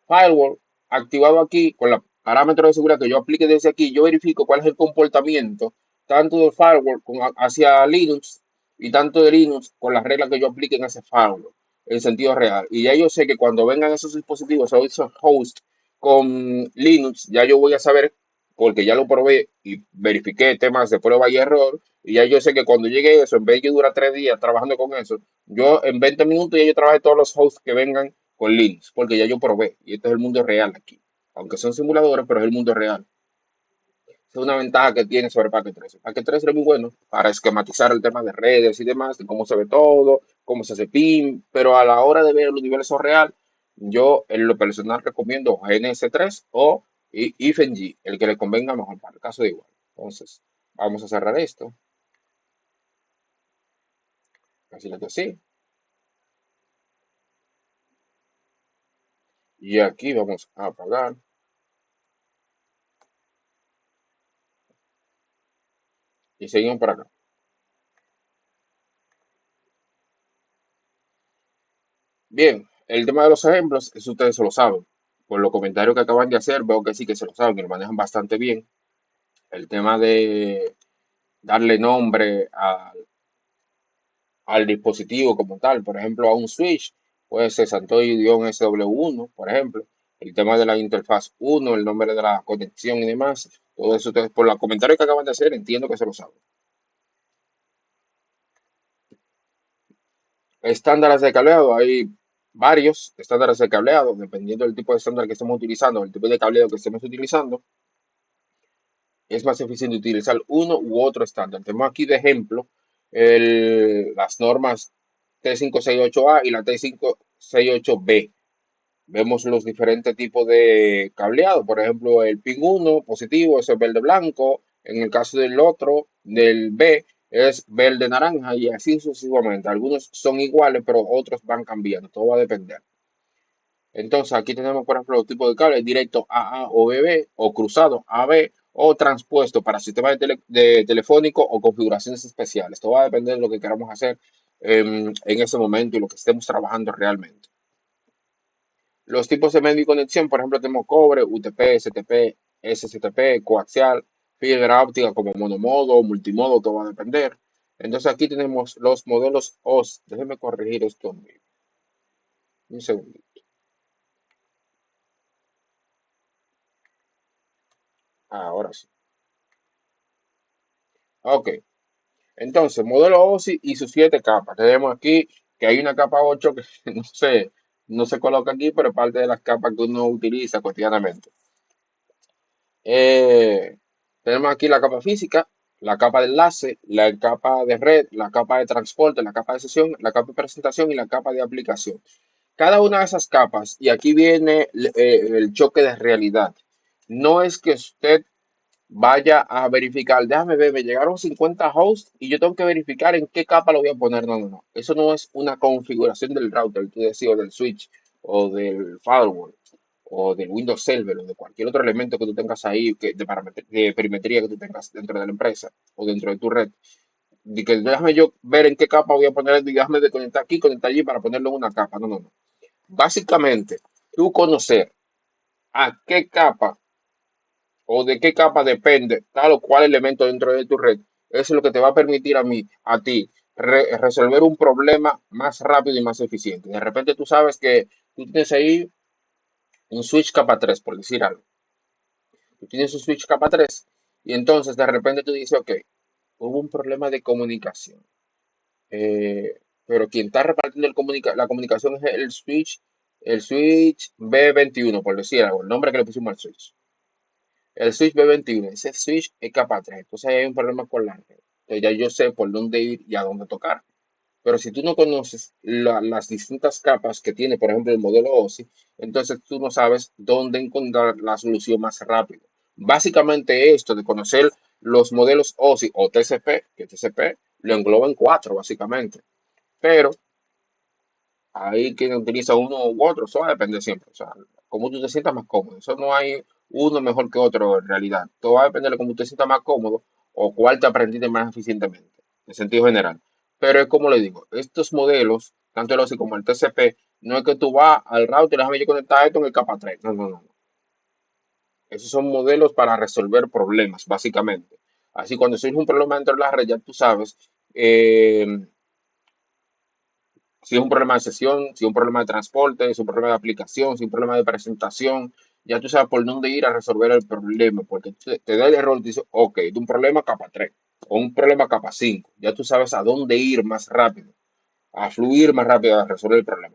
firewall activado aquí, con los parámetros de seguridad que yo aplique desde aquí, yo verifico cuál es el comportamiento tanto del firewall hacia Linux y tanto de Linux con las reglas que yo aplique en ese firewall, en sentido real. Y ya yo sé que cuando vengan esos dispositivos o esos hosts Con Linux ya yo voy a saber, porque ya lo probé y verifiqué temas de prueba y error, y ya yo sé que cuando llegue eso, en vez de que dura 3 días trabajando con eso, yo en 20 minutos ya yo trabajé todos los hosts que vengan con Linux, porque ya yo probé, y este es el mundo real aquí. Aunque son simuladores, pero es el mundo real. Es una ventaja que tiene sobre Packet 3. Packet 3 es muy bueno para esquematizar el tema de redes y demás, de cómo se ve todo, cómo se hace PIN, pero a la hora de ver el universo real, yo en lo personal recomiendo GNS3 o IFNG, el que le convenga mejor para el caso de igual. Entonces, vamos a cerrar esto, así que sí, y aquí vamos a apagar y seguimos por acá. Bien, el tema de los ejemplos, eso ustedes se lo saben. Por los comentarios que acaban de hacer, veo que sí que se lo saben, que lo manejan bastante bien. El tema de darle nombre al dispositivo como tal, por ejemplo, a un switch, puede ser Santoy-SW1, por ejemplo, el tema de la interfaz 1, el nombre de la conexión y demás, todo eso ustedes por los comentarios que acaban de hacer entiendo que se lo saben. Estándares de cableado, hay varios estándares de cableado, dependiendo del tipo de estándar que estemos utilizando, el tipo de cableado que estemos utilizando, es más eficiente utilizar uno u otro estándar. Tenemos aquí de ejemplo las normas T568A y la T568B. Vemos los diferentes tipos de cableado, por ejemplo, el pin 1 positivo, eso es verde blanco, en el caso del otro, del B, es verde naranja y así sucesivamente. Algunos son iguales, pero otros van cambiando, todo va a depender. Entonces, aquí tenemos, por ejemplo, los tipos de cables directo AA o BB, o cruzado AB, o transpuesto para sistemas de telefónico o configuraciones especiales. Todo va a depender de lo que queramos hacer en ese momento y lo que estemos trabajando realmente. Los tipos de medio y conexión, por ejemplo, tenemos cobre, UTP, STP, SSTP, coaxial, fibra óptica como monomodo, multimodo, todo va a depender. Entonces aquí tenemos los modelos OS. Déjenme corregir esto. Un segundo. Ahora sí. Ok. Entonces, modelo OSI y sus 7 capas. Tenemos aquí que hay una capa 8 que no se coloca aquí, pero es parte de las capas que uno utiliza cotidianamente. Eh, Tenemos aquí la capa física, la capa de enlace, la capa de red, la capa de transporte, la capa de sesión, la capa de presentación y la capa de aplicación. Cada una de esas capas, y aquí viene el choque de realidad. No es que usted vaya a verificar, déjame ver, me llegaron 50 hosts y yo tengo que verificar en qué capa lo voy a poner. No, no, no. Eso no es una configuración del router, tú decías, o del switch, o del firewall, o del Windows Server, o de cualquier otro elemento que tú tengas ahí de perimetría que tú tengas dentro de la empresa o dentro de tu red. De que déjame yo ver en qué capa voy a poner, déjame de conectar aquí, conectar allí para ponerlo en una capa. No, no, no. Básicamente, tú conocer a qué capa o de qué capa depende tal o cual elemento dentro de tu red, eso es lo que te va a permitir a ti, resolver un problema más rápido y más eficiente. De repente tú sabes que tú tienes ahí un switch capa 3 por decir algo. Tú tienes un switch capa 3 y entonces de repente tú dices, ok, hubo un problema de comunicación. Pero quien está repartiendo la comunicación es el switch B21 por decir algo, el nombre que le pusimos al switch. El switch B21, ese switch es capa 3. Entonces hay un problema con la red. Entonces ya yo sé por dónde ir y a dónde tocar. Pero si tú no conoces las distintas capas que tiene, por ejemplo, el modelo OSI, entonces tú no sabes dónde encontrar la solución más rápido. Básicamente esto de conocer los modelos OSI o TCP, que TCP lo engloba en cuatro, básicamente. Pero ahí quien utiliza uno u otro, eso va a depender siempre. O sea, cómo tú te sientas más cómodo. Eso no hay uno mejor que otro en realidad. Todo va a depender de cómo tú te sientas más cómodo o cuál te aprendiste más eficientemente, en sentido general. Pero es como le digo, estos modelos, tanto el OSI como el TCP, no es que tú vas al router y déjame yo conectar esto en el capa 3. No, no, no. Esos son modelos para resolver problemas, básicamente. Así cuando surge un problema dentro de la red, ya tú sabes eh, si es un problema de sesión, si es un problema de transporte, si es un problema de aplicación, si es un problema de presentación, ya tú sabes por dónde ir a resolver el problema, porque te da el error y te dice, ok, de un problema capa 3 o un problema capa 5, ya tú sabes a dónde ir más rápido, a fluir más rápido a resolver el problema.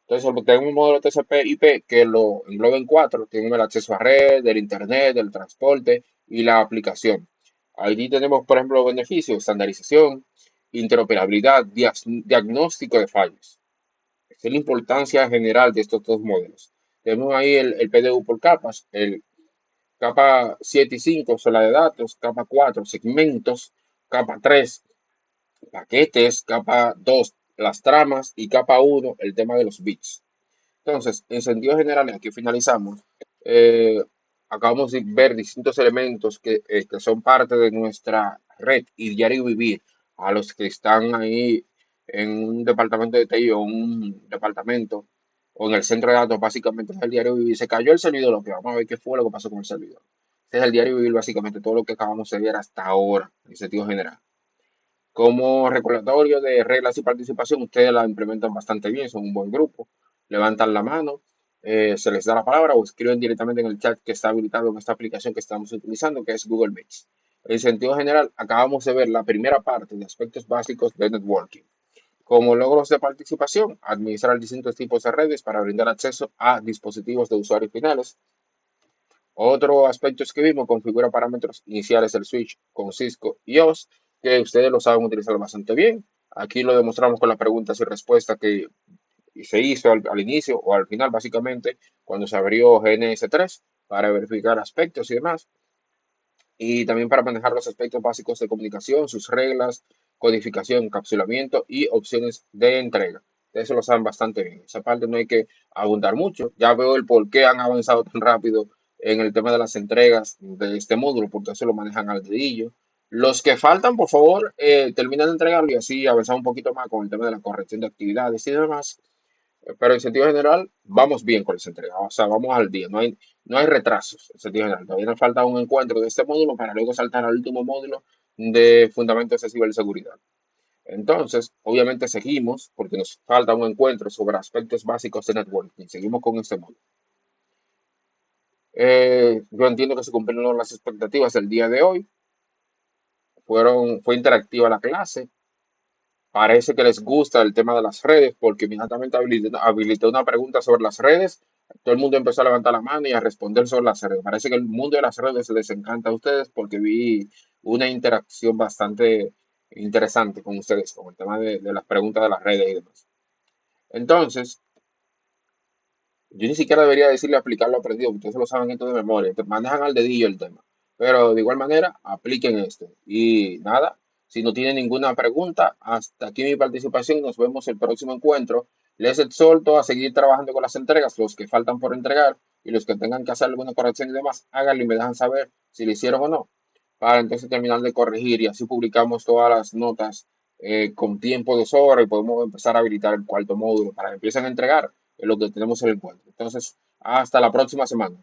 Entonces, tenemos un modelo TCP/IP que lo engloba en cuatro. Tenemos el acceso a red, del internet, del transporte y la aplicación. Allí tenemos, por ejemplo, beneficios, estandarización, interoperabilidad, diagnóstico de fallos. Esa es la importancia general de estos dos modelos. Tenemos ahí el PDU por capas, el capa 7 y 5, sola de datos, capa 4, segmentos, capa 3, paquetes, capa 2, las tramas y capa 1, el tema de los bits. Entonces, en sentido general, aquí finalizamos. eh, Acabamos de ver distintos elementos que son parte de nuestra red y diario vivir a los que están ahí en un departamento de TI o un departamento o en el centro de datos, básicamente es el diario vivir. Se cayó el servidor, lo que vamos a ver qué fue lo que pasó con el servidor. Este es el diario vivir, básicamente todo lo que acabamos de ver hasta ahora, en sentido general. Como recordatorio de reglas y participación, ustedes la implementan bastante bien, son un buen grupo. Levantan la mano, se les da la palabra o escriben directamente en el chat que está habilitado en esta aplicación que estamos utilizando, que es Google Meets. En sentido general, acabamos de ver la primera parte de aspectos básicos de networking. Como logros de participación, administrar distintos tipos de redes para brindar acceso a dispositivos de usuarios finales. Otro aspecto es que vimos, configura parámetros iniciales del switch con Cisco y OS, que ustedes lo saben utilizar bastante bien. Aquí lo demostramos con las preguntas y respuestas que se hizo al inicio o al final, básicamente, cuando se abrió GNS3 para verificar aspectos y demás. Y también para manejar los aspectos básicos de comunicación, sus reglas, codificación, encapsulamiento y opciones de entrega. Eso lo saben bastante bien. Esa parte no hay que abundar mucho. Ya veo el por qué han avanzado tan rápido en el tema de las entregas de este módulo, porque eso lo manejan al dedillo. Los que faltan, por favor, terminen de entregarlo y así avanzar un poquito más con el tema de la corrección de actividades y demás. Pero en sentido general, vamos bien con esa entrega. O sea, vamos al día. No hay retrasos en sentido general. Todavía nos falta un encuentro de este módulo para luego saltar al último módulo de fundamentos de ciberseguridad. Entonces, obviamente seguimos, porque nos falta un encuentro sobre aspectos básicos de networking. Seguimos con este módulo. Yo entiendo que se cumplieron las expectativas del día de hoy. Fue interactiva la clase. Parece que les gusta el tema de las redes, porque inmediatamente habilité una pregunta sobre las redes. Todo el mundo empezó a levantar la mano y a responder sobre las redes. Parece que el mundo de las redes les encanta a ustedes porque vi una interacción bastante interesante con ustedes, con el tema de las preguntas de las redes y demás. Entonces, yo ni siquiera debería decirle aplicar lo aprendido, porque ustedes lo saben esto de memoria, te manejan al dedillo el tema. Pero de igual manera, apliquen esto. Y nada, si no tienen ninguna pregunta, hasta aquí mi participación. Nos vemos el próximo encuentro. Les exhorto a seguir trabajando con las entregas, los que faltan por entregar y los que tengan que hacer alguna corrección y demás, háganlo y me dejan saber si lo hicieron o no, para entonces terminar de corregir y así publicamos todas las notas con tiempo de sobra y podemos empezar a habilitar el cuarto módulo para que empiecen a entregar lo que tenemos en el encuentro. Entonces, hasta la próxima semana.